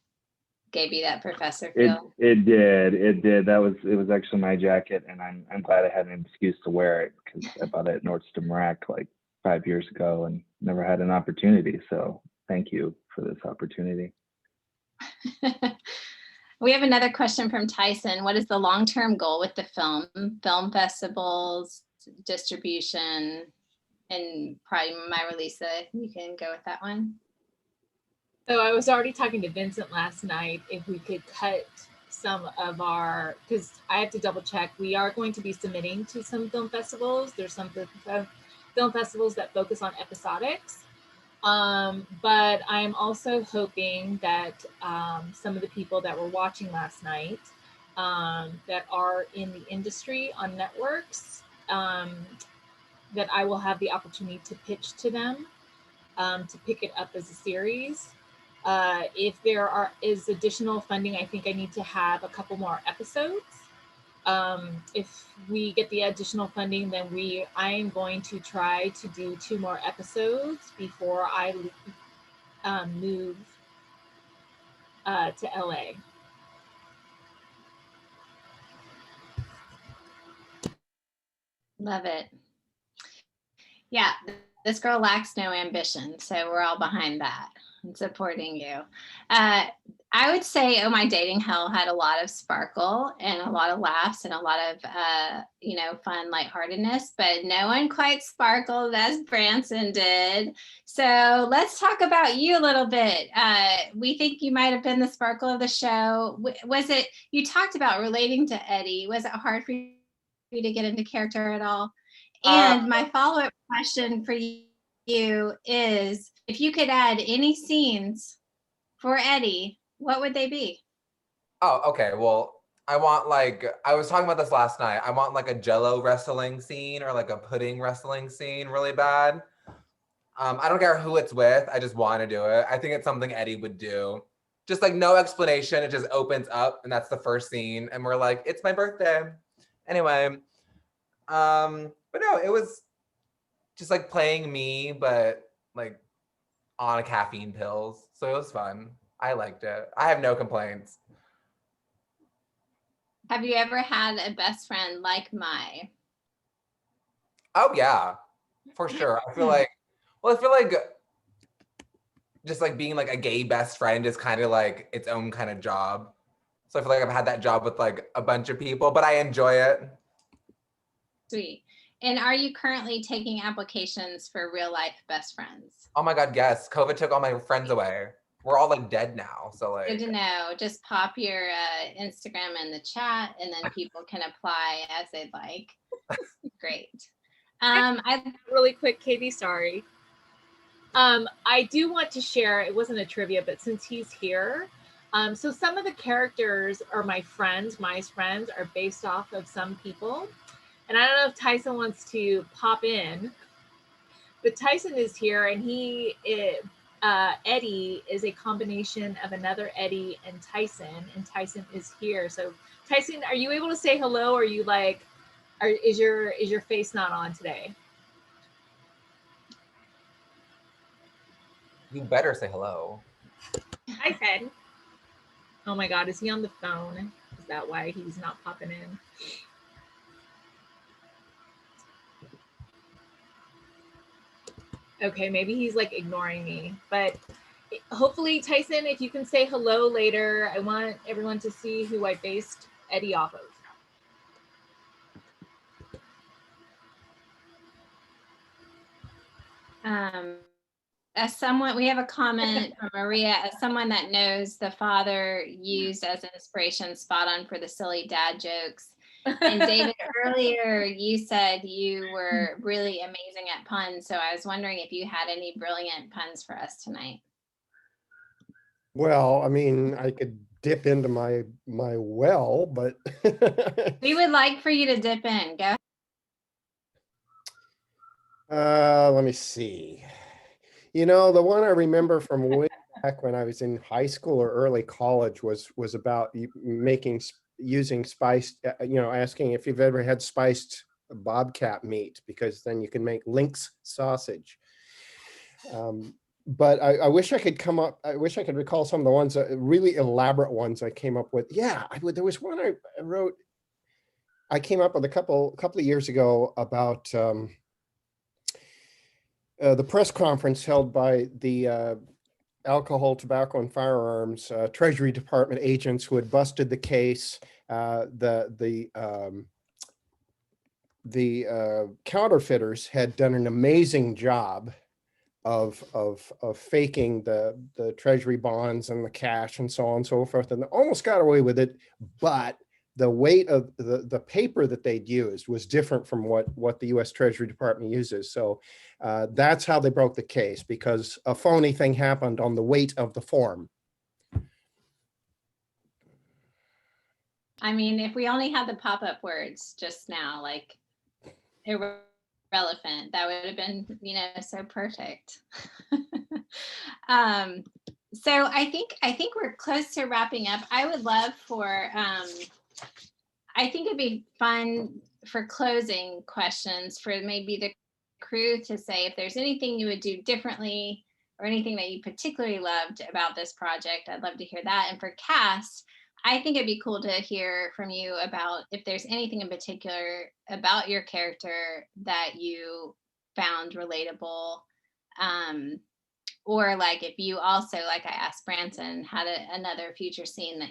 Gave you that professor feel. It did. It was actually my jacket, and I'm glad I had an excuse to wear it because I bought it at Nordstrom Rack like 5 years ago and never had an opportunity. So thank you for this opportunity. We have another question from Tyson. What is the long-term goal with the film? Film festivals, distribution, and probably my release. You can go with that one. So I was already talking to Vincent last night if we could cut some of our, because I have to double check. We are going to be submitting to some film festivals. There's some film festivals that focus on episodics. But I'm also hoping that some of the people that were watching last night that are in the industry on networks, that I will have the opportunity to pitch to them to pick it up as a series. If there is additional funding, I think I need to have a couple more episodes. If we get the additional funding, then I am going to try to do 2 more episodes before I move to LA. Love it. Yeah, this girl lacks no ambition, so we're all behind that and supporting you. I would say Oh My Dating Hell had a lot of sparkle and a lot of laughs and a lot of, fun lightheartedness, but no one quite sparkled as Branson did. So let's talk about you a little bit. We think you might have been the sparkle of the show. Was it, you talked about relating to Eddie. Was it hard for you to get into character at all? And my follow-up question for you is, if you could add any scenes for Eddie, what would they be? Oh, okay. Well, I want I was talking about this last night. I want like a Jello wrestling scene or like a pudding wrestling scene really bad. I don't care who it's with. I just want to do it. I think it's something Eddie would do. Just like no explanation. It just opens up and that's the first scene. And we're like, it's my birthday. Anyway, but no, it was just like playing me, but like on caffeine pills. So it was fun. I liked it. I have no complaints. Have you ever had a best friend like my? Oh yeah, for sure. I feel like just like being like a gay best friend is kind of like its own kind of job. So I feel like I've had that job with like a bunch of people, but I enjoy it. Sweet. And are you currently taking applications for real life best friends? Oh my God, yes. COVID took all my friends away. We're all like dead now. So like. Good to know. Just pop your Instagram in the chat and then people can apply as they'd like. Great. Really quick, Katie, sorry. I do want to share, it wasn't a trivia, but since he's here, so some of the characters are my friends are based off of some people. And I don't know if Tyson wants to pop in, but Tyson is here and Eddie is a combination of another Eddie and Tyson is here. So Tyson, are you able to say hello? Or are you like, is your face not on today? You better say hello. I said. Oh my God, is he on the phone? Is that why he's not popping in? Okay, maybe he's like ignoring me, but hopefully Tyson, if you can say hello later, I want everyone to see who I based Eddie off of. As someone, we have a comment from Maria, as someone that knows the father used as inspiration, spot on for the silly dad jokes. And David, earlier you said you were really amazing at puns. So I was wondering if you had any brilliant puns for us tonight. Well, I mean, I could dip into my well, but we would like for you to dip in. Go. Let me see. You know, the one I remember from way back when I was in high school or early college was about using spiced, asking if you've ever had spiced bobcat meat, because then you can make lynx sausage. But I wish I could recall some of the ones, really elaborate ones I came up with. Yeah, there was one I wrote. I came up with a couple of years ago about the press conference held by the Alcohol, Tobacco, and Firearms Treasury Department agents who had busted the case. The counterfeiters had done an amazing job of faking the Treasury bonds and the cash and so on and so forth, and they almost got away with it, but the weight of the paper that they'd used was different from what the U.S. Treasury Department uses. So that's how they broke the case, because a phony thing happened on the weight of the form. I mean, if we only had the pop-up words just now, like irrelevant, that would have been, so perfect. So I think we're close to wrapping up. I would love for, I think it'd be fun for closing questions for maybe the crew to say if there's anything you would do differently or anything that you particularly loved about this project. I'd love to hear that. And for cast, I think it'd be cool to hear from you about if there's anything in particular about your character that you found relatable. Or like if you also, like I asked Branson, had another future scene that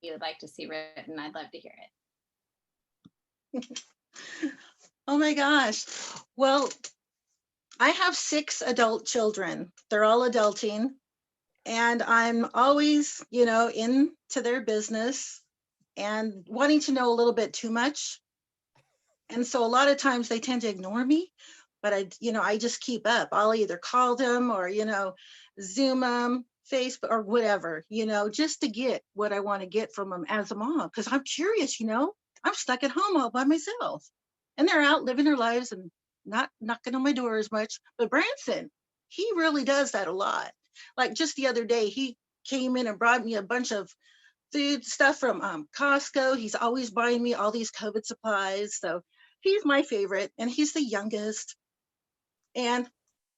you would like to see written, I'd love to hear it. Oh my gosh. Well, I have 6 adult children. They're all adulting. And I'm always, into their business and wanting to know a little bit too much. And so a lot of times they tend to ignore me, but I just keep up. I'll either call them or, Zoom them, Facebook or whatever, just to get what I want to get from them as a mom. Because I'm curious, I'm stuck at home all by myself. And they're out living their lives and not knocking on my door as much. But Branson, he really does that a lot. Like just the other day, he came in and brought me a bunch of food stuff from Costco. He's always buying me all these COVID supplies. So he's my favorite, and he's the youngest and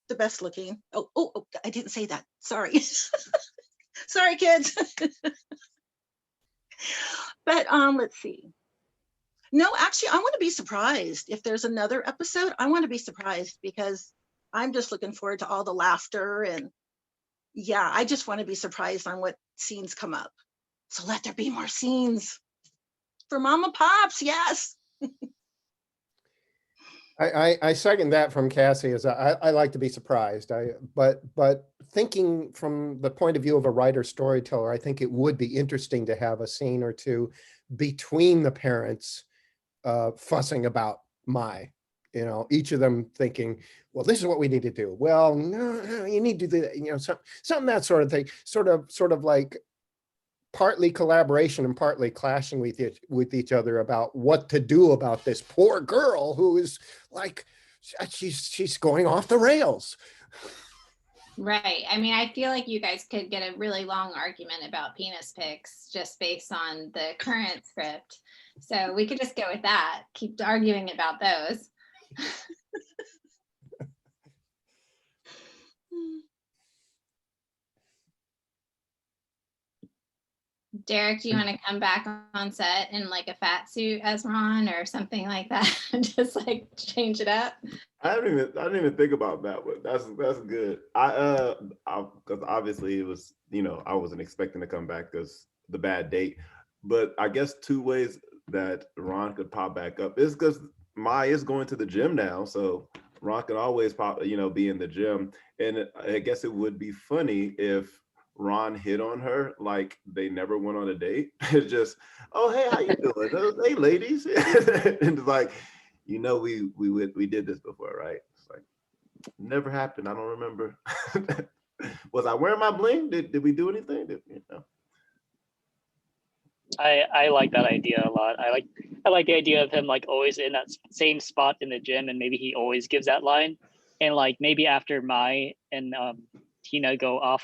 the best looking. Oh, I didn't say that. Sorry. Sorry, kids. But let's see. No, actually, I want to be surprised. If there's another episode, I want to be surprised because I'm just looking forward to all the laughter. And yeah, I just want to be surprised on what scenes come up. So let there be more scenes for Mama Pops. Yes. I second that from Cassie. As I like to be surprised. But thinking from the point of view of a writer storyteller, I think it would be interesting to have a scene or two between the parents fussing about each of them thinking, well, this is what we need to do. Well, no, you need to do that, something that sort of thing, sort of like partly collaboration and partly clashing with each other about what to do about this poor girl who is like, she's going off the rails. Right. I mean, I feel like you guys could get a really long argument about penis pics just based on the current script. So we could just go with that. Keep arguing about those. Derek, do you want to come back on set in like a fat suit as Ron or something like that? Just like change it up. I didn't even think about that one. That's good. Because obviously it was, I wasn't expecting to come back because the bad date. But I guess 2 ways that Ron could pop back up is because Mai is going to the gym now, so Ron can always be in the gym. And I guess it would be funny if Ron hit on her like they never went on a date. It's just, oh hey, how you doing? Hey ladies, and it's like, we did this before, right? It's like never happened. I don't remember. Was I wearing my bling? Did we do anything? I like that idea a lot. I like the idea of him like always in that same spot in the gym, and maybe he always gives that line, and like maybe after Mai and Tina go off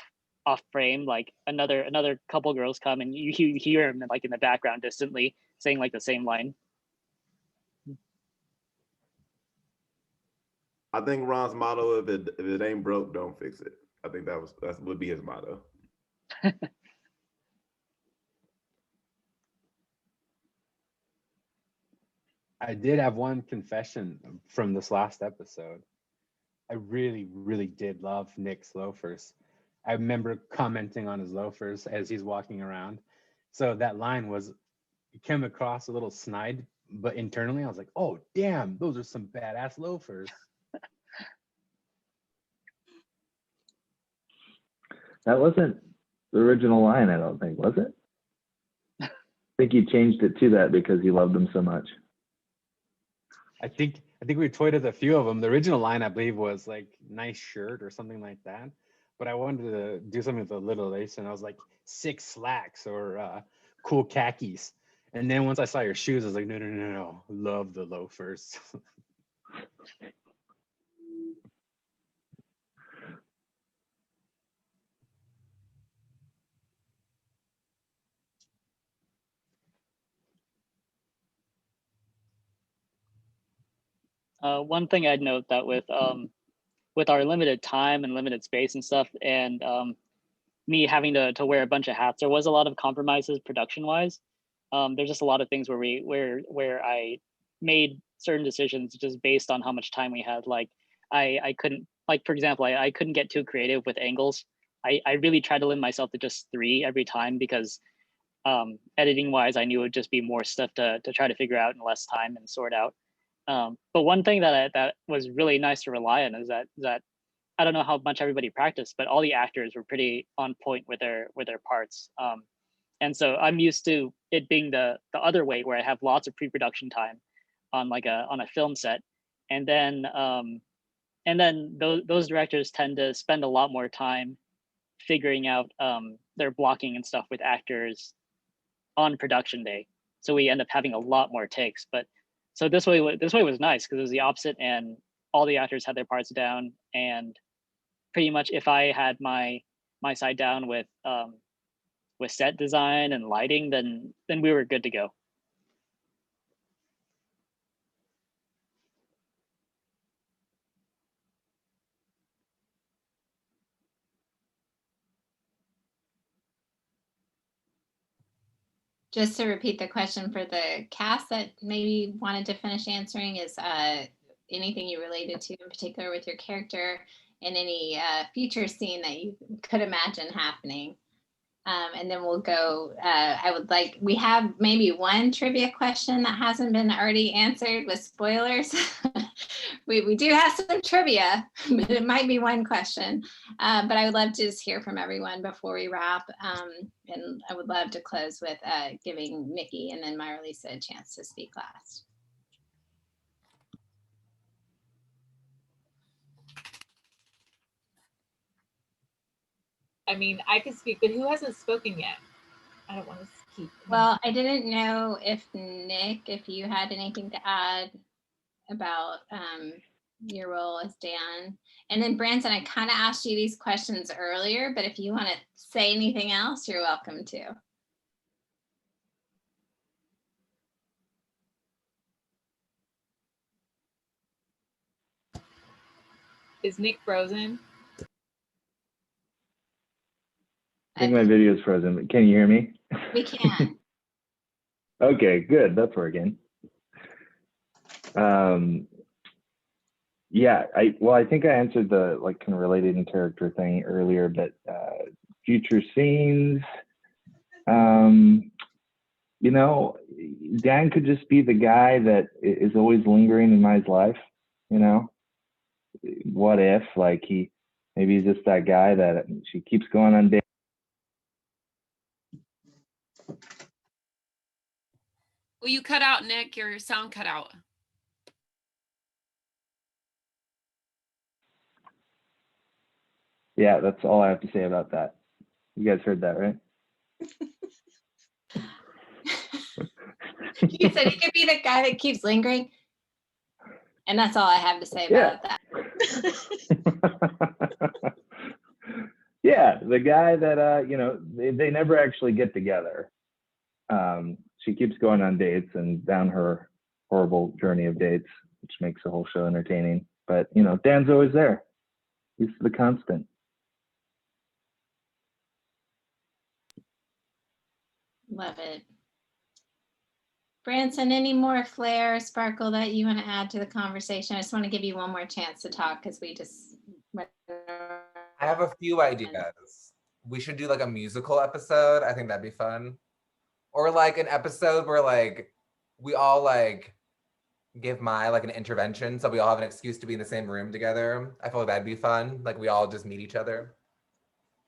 frame, like another couple girls come and you hear him like in the background distantly saying like the same line. I think Ron's motto: if it ain't broke, don't fix it. I think that would be his motto. I did have one confession from this last episode. I really, really did love Nick's loafers. I remember commenting on his loafers as he's walking around. So that line came across a little snide, but internally I was like, oh, damn, those are some badass loafers. That wasn't the original line, I don't think, was it? I think he changed it to that because he loved them so much. I think we tweeted a few of them. The original line, I believe, was like nice shirt or something like that. But I wanted to do something with alliteration. I was like 6 slacks or cool khakis. And then once I saw your shoes, I was like, no. Love the loafers. One thing I'd note that with our limited time and limited space and stuff, and me having to wear a bunch of hats. There was a lot of compromises production wise. There's just a lot of things where I made certain decisions just based on how much time we had. Like I couldn't, like for example, I couldn't get too creative with angles. I really tried to limit myself to just 3 every time because editing wise, I knew it would just be more stuff to try to figure out in less time and sort out. But one thing that was really nice to rely on is that I don't know how much everybody practiced, but all the actors were pretty on point with their parts. And so I'm used to it being the other way, where I have lots of pre-production time on on a film set, and then those directors tend to spend a lot more time figuring out their blocking and stuff with actors on production day. So we end up having a lot more takes. But so this way was nice because it was the opposite, and all the actors had their parts down, and pretty much if I had my side down with set design and lighting, then we were good to go. Just to repeat the question for the cast that maybe wanted to finish answering is anything you related to in particular with your character and any future scene that you could imagine happening. And then we'll go, we have maybe one trivia question that hasn't been already answered with spoilers. we do have some trivia, but it might be one question. But I would love to just hear from everyone before we wrap. And I would love to close with giving Nikki and then Myra-Lisa a chance to speak last. I mean, I could speak, but who hasn't spoken yet? I don't want to keep. Well, I didn't know if Nick, if you had anything to add about your role as Dan. And then Branson, I kind of asked you these questions earlier, but if you want to say anything else, you're welcome to. Is Nick frozen? I think my video is frozen, but can you hear me? We can. Okay, good. That's working. Yeah, I think I answered the like kind of related in character thing earlier, but future scenes, you know, Dan could just be the guy that is always lingering in my life, you know. What if, like, maybe he's just that guy that she keeps going on dates. Well, you cut out, Nick. Your sound cut out. Yeah, that's all I have to say about that. You guys heard that, right? You said he could be the guy that keeps lingering. And that's all I have to say about that. Yeah, the guy that, you know, they never actually get together. She keeps going on dates and down her horrible journey of dates, which makes the whole show entertaining. But, you know, Dan's always there. He's the constant. Love it. Branson, any more flair or sparkle that you want to add to the conversation? I just want to give you one more chance to talk because we just went. I have a few ideas. We should do like a musical episode. I think that'd be fun. Or like an episode where like we all like give like an intervention, so we all have an excuse to be in the same room together. I feel like that'd be fun. Like we all just meet each other.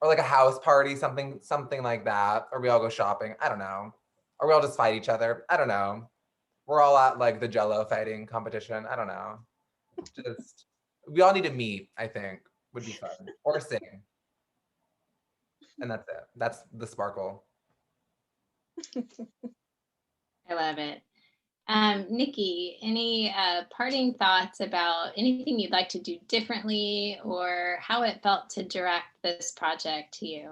Or like a house party, something like that. Or we all go shopping. I don't know. Or we all just fight each other. I don't know. We're all at like the Jello fighting competition. I don't know. Just we all need to meet, I think, would be fun. Or sing. And that's it. That's the sparkle. I love it. Nikki, any parting thoughts about anything you'd like to do differently or how it felt to direct this project to you?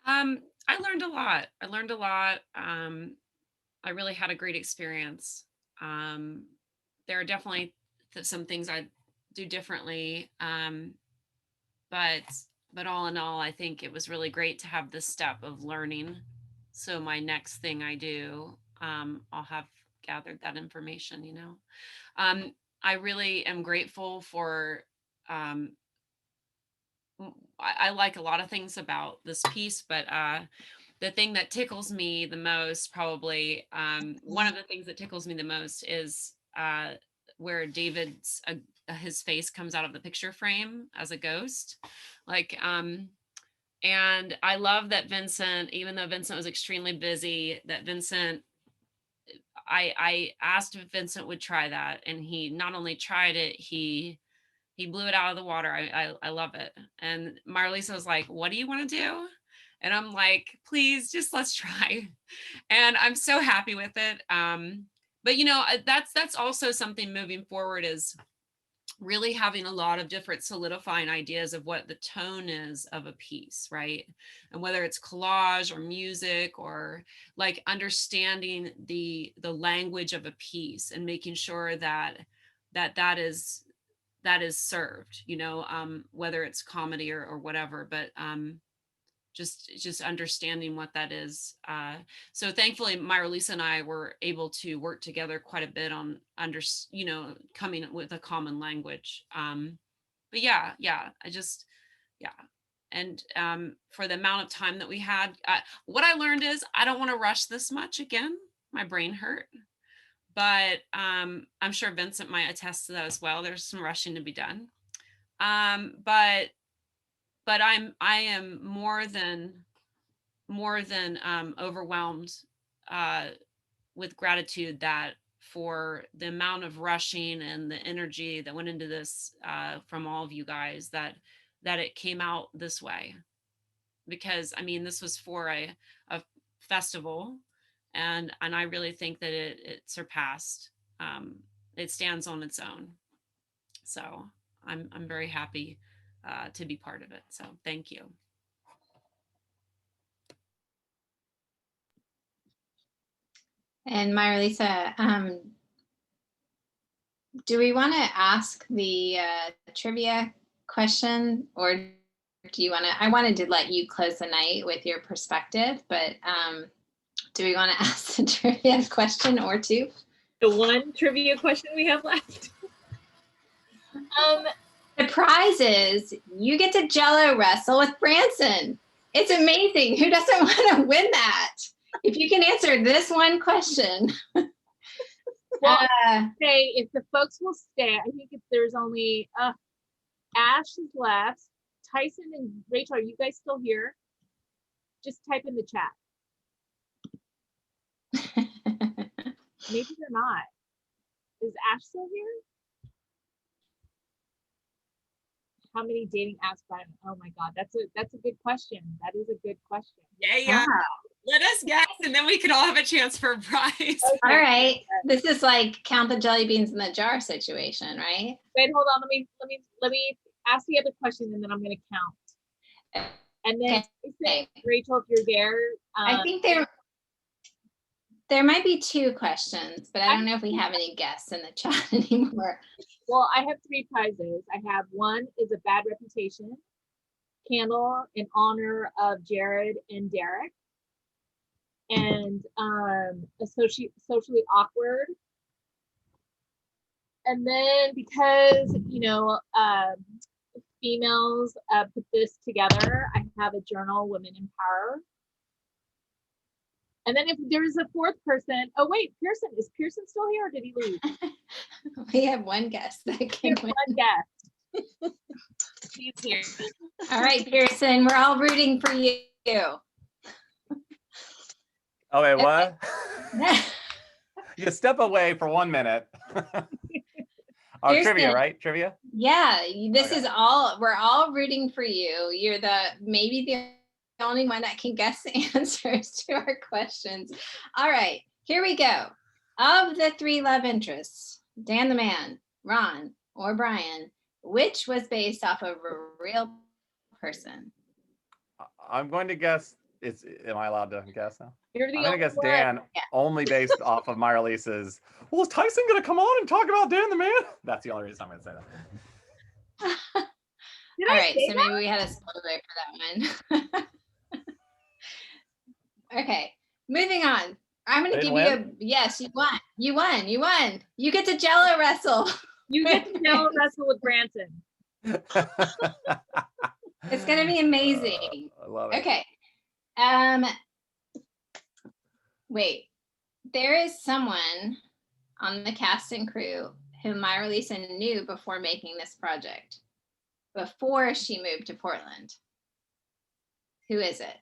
I learned a lot. I really had a great experience. There are definitely some things I'd do differently. But all in all, I think it was really great to have this step of learning. So my next thing I do, I'll have gathered that information, you know. I really am grateful for, I like a lot of things about this piece, but the thing that tickles me the most, probably, one of the things that tickles me the most is where David's, his face comes out of the picture frame as a ghost. Like, and I love that Vincent, even though Vincent was extremely busy, that Vincent, I asked if Vincent would try that, and he not only tried it, he blew it out of the water. I love it. And Marlisa was like, "What do you want to do?" And I'm like, "Please, just let's try." And I'm so happy with it. But you know, that's also something moving forward, is really having a lot of different solidifying ideas of what the tone is of a piece, right? And whether it's collage or music, or like understanding the language of a piece and making sure that that is served, you know, whether it's comedy or whatever, but just understanding what that is. So thankfully, Lisa and I were able to work together quite a bit on you know, coming up with a common language. But yeah, yeah. And for the amount of time that we had, what I learned is I don't want to rush this much again. My brain hurt. But I'm sure Vincent might attest to that as well. There's some rushing to be done. But I am more than overwhelmed with gratitude that for the amount of rushing and the energy that went into this from all of you guys, that it came out this way. Because I mean, this was for a festival, and I really think that it surpassed. It stands on its own. So I'm very happy to be part of it. So thank you. And Lisa, do we want to ask the trivia question, or do you want to? I wanted to let you close the night with your perspective, but do we want to ask the trivia question or two? The one trivia question we have left. The prize is you get to Jello wrestle with Branson. It's amazing. Who doesn't want to win that? If you can answer this one question. Well, say if the folks will stay, I think if there's only Ash is left, Tyson and Rachel, are you guys still here? Just type in the chat. Maybe they're not. Is Ash still here? How many dating apps? Oh my God, that's a good question. That is a good question. Yeah. Let us guess, and then we can all have a chance for a prize. Okay. All right. This is like count the jelly beans in the jar situation, right? Wait, hold on. Let me ask the other question, and then I'm going to count. And then okay. Rachel, if you're there, I think there might be two questions, but I don't know if we have any guests in the chat anymore. Well, I have three prizes. I have one is a bad reputation candle in honor of Jared and Derek, and a socially awkward. And then because, you know, females put this together, I have a journal, Women in Power. And then if there's a fourth person, oh wait, Pearson, is Pearson still here or did he leave? We have one guest that can win. One guest. He's here. All right, Pearson, we're all rooting for you. Oh, wait, what? You step away for 1 minute. Oh, Pearson, trivia, right? Trivia? Yeah, this is all, we're all rooting for you. You're maybe the only one that can guess the answers to our questions. All right, here we go. Of the three love interests, Dan the Man, Ron, or Brian, which was based off of a real person? I'm going to guess, am I allowed to guess now? You're the I'm going to guess one. Dan, Yeah. only based off of Myra Lisa's, well, is Tyson going to come on and talk about Dan the Man? That's the only reason I'm going to say that. Did All I right, say so that? maybe we had a spoiler for that one. Okay, moving on. I'm I gonna didn't give you a win? yes. You won. You won. You won. You get to Jello wrestle. You get to Jello wrestle with Branson. It's gonna be amazing. I love it. Okay. Wait. There is someone on the cast and crew whom Myra Lisa knew before making this project, before she moved to Portland. Who is it?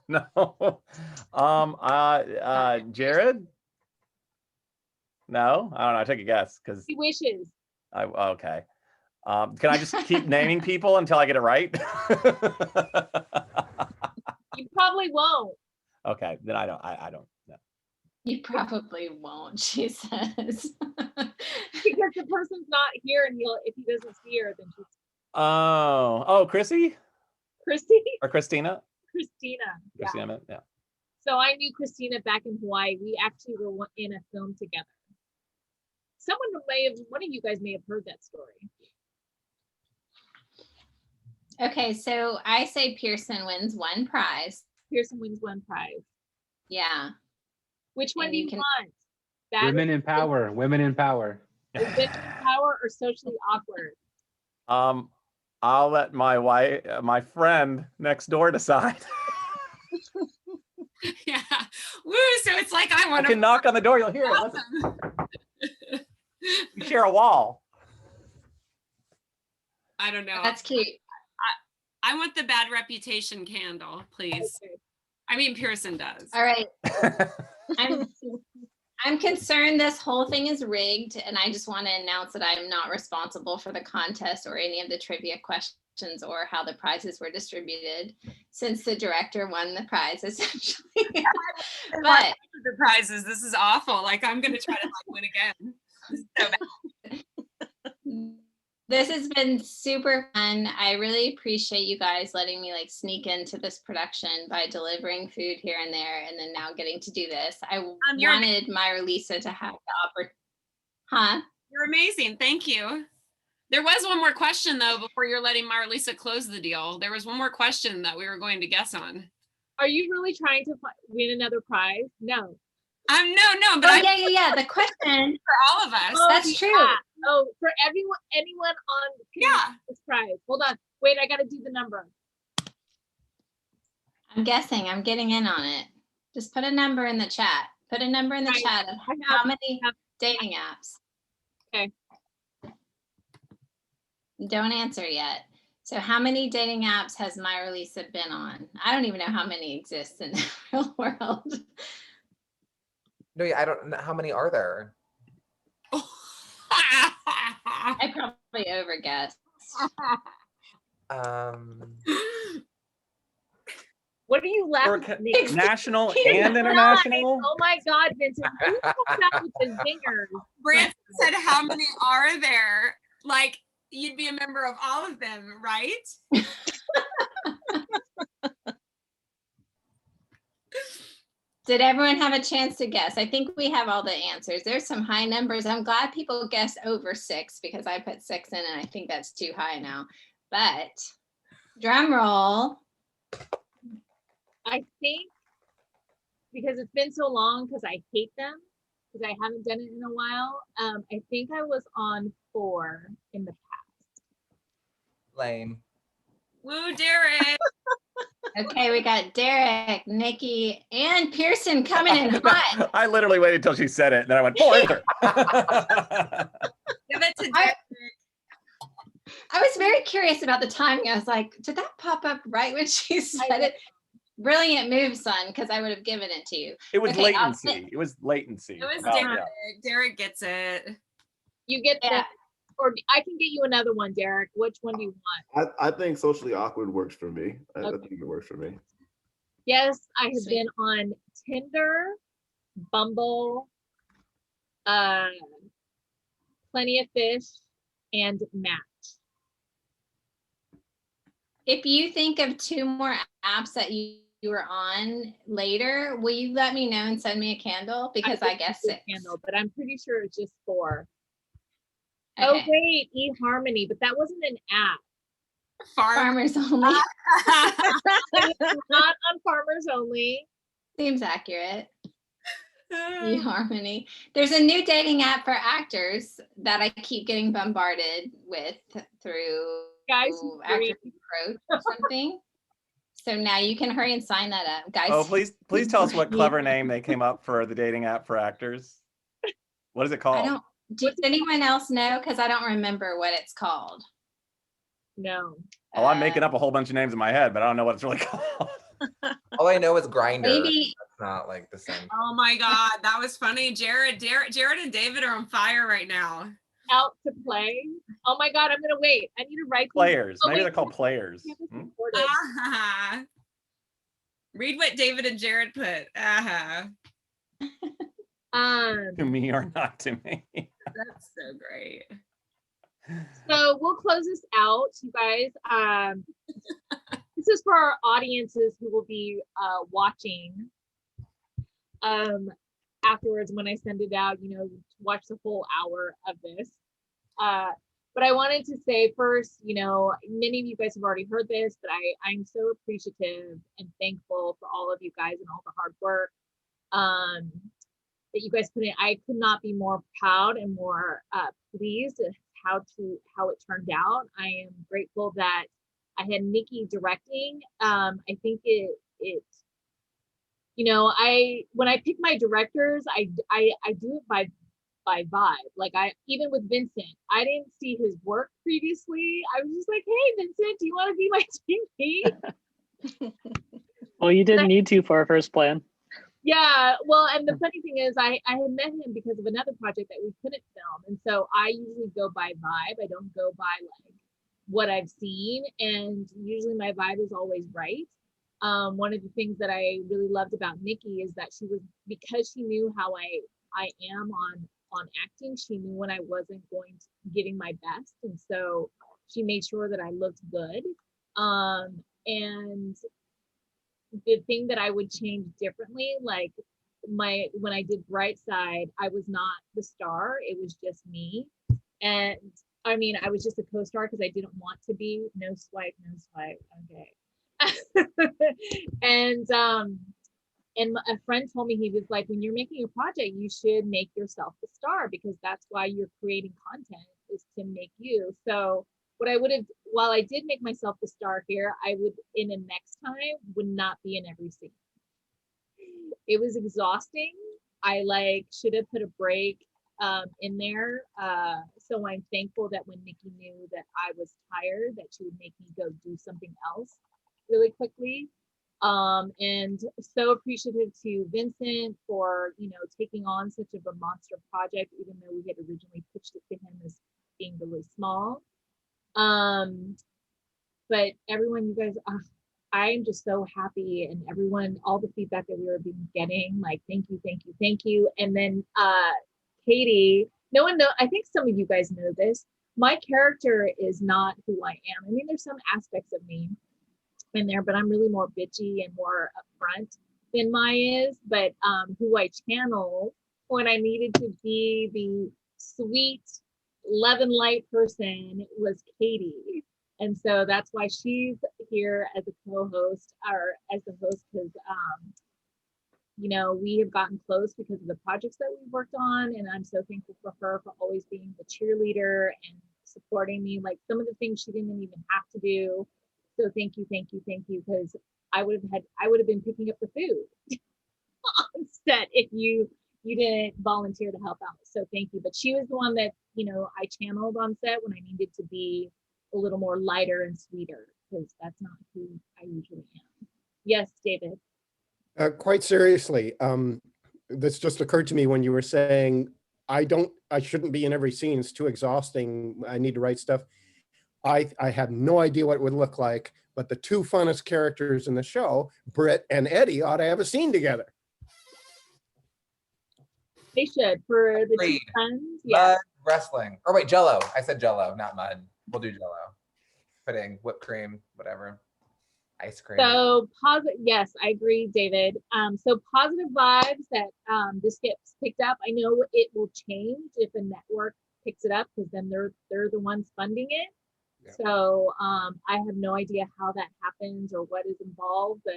No. Jared? No, I don't know. I take a guess because He wishes. okay. Can I just keep naming people until I get it right? You probably won't. Okay, then I don't know. You probably won't, she says. Because the person's not here, and if he doesn't see her, then she's Oh, Chrissy Christy? or Christina? Christina. Yeah. Christina, yeah. So I knew Christina back in Hawaii. We actually were in a film together. One of you guys may have heard that story. Okay, so I say Pearson wins one prize. Pearson wins one prize. Yeah. Which one And do you you can- want? Women in power. Women in power. Is women in power or socially awkward? I'll let my friend next door decide. Yeah. Woo, so it's like I I want can knock on the door, you'll hear it. Listen. We share a wall. I don't know. That's cute. I want the bad reputation candle, please. Okay. I mean, Pearson does. All right. I'm concerned this whole thing is rigged, and I just want to announce that I'm not responsible for the contest or any of the trivia questions or how the prizes were distributed, since the director won the prize essentially. But The prizes, this is awful. Like I'm gonna try to win again. This is so bad. this has been super fun. I really appreciate you guys letting me sneak into this production by delivering food here and there, and then now getting to do this. I wanted Myra Lisa to have the opportunity. Huh? You're amazing. Thank you. There was one more question though before you're letting Myra Lisa close the deal. There was one more question that we were going to guess on. Are you really trying to win another prize? No. No, but Yeah. The question for all of us. Oh, That's true. Yeah. Oh, for anyone on this prize. Hold on. Wait, I got to do the number. I'm guessing. I'm getting in on it. Just put a number in the chat. Put a number in the chat of how many dating apps. Okay. Don't answer yet. So how many dating apps has Myra Lisa been on? I don't even know how many exist in the real world. No, I don't know. How many are there? I probably overguessed. What are you laughing at me? National and international? Oh my God, Vincent. You come out with the zingers. Branson said, how many are there? Like, you'd be a member of all of them, right? Did everyone have a chance to guess? I think we have all the answers. There's some high numbers. I'm glad people guessed over 6 because I put 6 in and I think that's too high now. But drum roll. I think because it's been so long, because I hate them, because I haven't done it in a while. I think I was on 4 in the past. Lame. Woo, Derek. Okay, we got Derek, Nikki, and Pearson coming in hot. I literally waited until she said it, and then I went, 4 answer. Give it to Derek. I was very curious about the timing. I was like, did that pop up right when she said it? Brilliant move, son, because I would have given it to you. It was Okay, latency. It was latency. It was Oh, Derek. yeah. Derek gets it. You get that, or I can get you another one, Derek. Which one do you want? I think socially awkward works for me. I think it works for me. Yes, I have been on Tinder, Bumble, Plenty of Fish, and Match. If you think of 2 more apps that you you were on later, will you let me know and send me a candle? Because I guess it's 6. candle, but I'm pretty sure it's just 4. Okay. Oh wait, eHarmony, but that wasn't an app. Farmers Only. Not on Farmers Only. Seems accurate. eHarmony. There's a new dating app for actors that I keep getting bombarded with through Guys, Actors Approach or something. So now you can hurry and sign that up, guys. Oh, please tell us what clever name they came up for the dating app for actors. What is it called? Does anyone else know? Because I don't remember what it's called. No. Oh, I'm making up a whole bunch of names in my head, but I don't know what it's really called. All I know is Grinder. Maybe that's not like the same. Oh my God, that was funny. Jared and David are on fire right now. Out to play. Oh my God, I'm gonna wait. I need to write Players. Oh, Maybe wait, they're called players. Read what David and Jared put. To me or not to me. That's so great. So we'll close this out, you guys. This is for our audiences who will be watching afterwards when I send it out, you know, to watch the whole hour of this. But I wanted to say first, you know, many of you guys have already heard this, but I'm so appreciative and thankful for all of you guys and all the hard work that you guys put in. I could not be more proud and more pleased at how it turned out. I am grateful that I had Nikki directing. I think it you know, when I pick my directors, I do it by vibe. Like even with Vincent, I didn't see his work previously. I was just like, hey Vincent, do you want to be my teammate? Well, you didn't need to for our first plan. Yeah, well, and the funny thing is I had met him because of another project that we couldn't film. And so I usually go by vibe. I don't go by like what I've seen. And usually my vibe is always right. One of the things that I really loved about Nikki is that because she knew how I am on acting, she knew when I wasn't giving my best. And so she made sure that I looked good. And the thing that I would change differently, like when I did Bright Side, I was not the star, it was just me. And I mean, I was just a co-star because I didn't want to be. No swipe, okay. And a friend told me, he was like, when you're making a project, you should make yourself the star because that's why you're creating content, is to make you. So what I would have, while I did make myself the star here, I would in a next time would not be in every scene. It was exhausting. I should have put a break in there. So I'm thankful that when Nikki knew that I was tired, that she would make me go do something else really quickly. And so appreciative to Vincent for, you know, taking on such of a monster project, even though we had originally pitched it to him as being really small. But everyone, you guys, I am just so happy, and everyone, all the feedback that we were getting, like, thank you. And then Katie, no one know, I think some of you guys know this, my character is not who I am. I mean, there's some aspects of me in there, but I'm really more bitchy and more upfront than Maya is. But who I channel when I needed to be the sweet love and light person was Katie. And so that's why she's here as a co-host or as the host, because you know, we have gotten close because of the projects that we've worked on, and I'm so thankful for her for always being the cheerleader and supporting me. Like some of the things she didn't even have to do. So thank you, because I would have been picking up the food on set if you didn't volunteer to help out. So thank you. But she was the one that, you know, I channeled on set when I needed to be a little more lighter and sweeter, because that's not who I usually am. Yes, David. Quite seriously, this just occurred to me when you were saying, I shouldn't be in every scene. It's too exhausting. I need to write stuff. I have no idea what it would look like, but the two funnest characters in the show, Britt and Eddie, ought to have a scene together. They should, for the two friends. Yeah. Mud wrestling. Or wait, Jello. I said Jello, not mud. We'll do Jello. Pudding, whipped cream, whatever. Ice cream. So positive, yes, I agree, David. So positive vibes that this gets picked up. I know it will change if a network picks it up because then they're the ones funding it. Yeah. So I have no idea how that happens or what is involved, but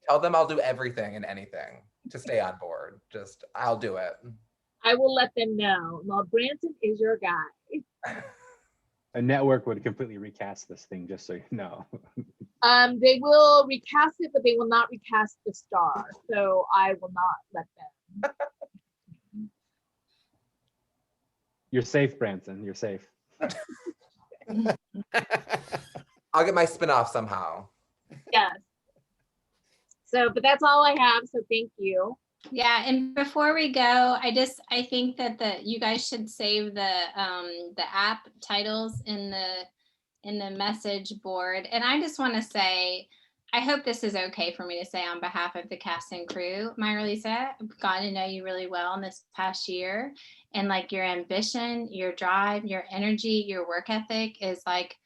Tell them I'll do everything and anything to stay on board. Just I'll do it. I will let them know. Well, Branson is your guy. A network would completely recast this thing, just so you know. They will recast it, but they will not recast the star. So I will not let them. You're safe, Branson. You're safe. I'll get my spin-off somehow. Yes. So, but that's all I have. So thank you. Yeah, and before we go, I think that you guys should save the app titles in the message board. And I just want to say, I hope this is okay for me to say on behalf of the cast and crew. Myra Lisa, I've gotten to know you really well in this past year, and like your ambition, your drive, your energy, your work ethic is like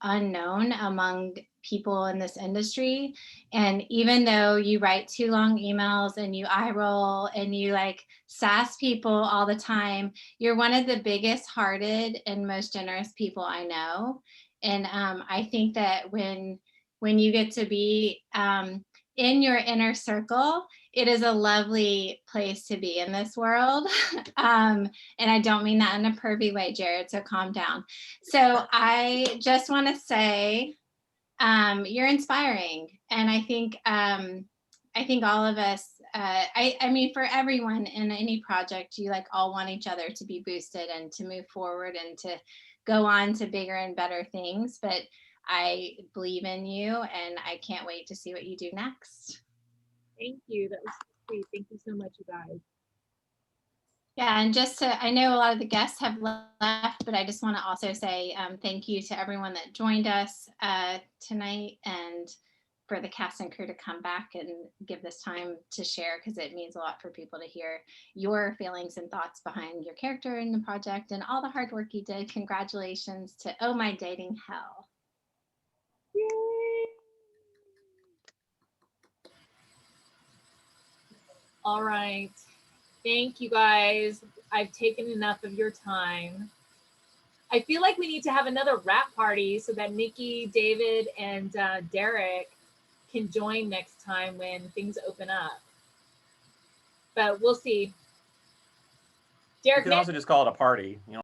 unknown among people in this industry. And even though you write too long emails and you eye roll and you like sass people all the time, you're one of the biggest hearted and most generous people I know. And I think that when you get to be in your inner circle, it is a lovely place to be in this world. And I don't mean that in a pervy way, Jared, so calm down. So I just want to say you're inspiring. And I think all of us, I mean, for everyone in any project, you like all want each other to be boosted and to move forward and to go on to bigger and better things. But I believe in you and I can't wait to see what you do next. Thank you. That was sweet. Thank you so much, you guys. Yeah, and I know a lot of the guests have left, but I just want to also say thank you to everyone that joined us tonight and for the cast and crew to come back and give this time to share, because it means a lot for people to hear your feelings and thoughts behind your character in the project and all the hard work you did. Congratulations to Oh Myh Dating Hell. Yay. All right. Thank you guys. I've taken enough of your time. I feel like we need to have another wrap party so that Nikki, David, and Derek can join next time when things open up. But we'll see. You Derek, can also just call it a party. You know.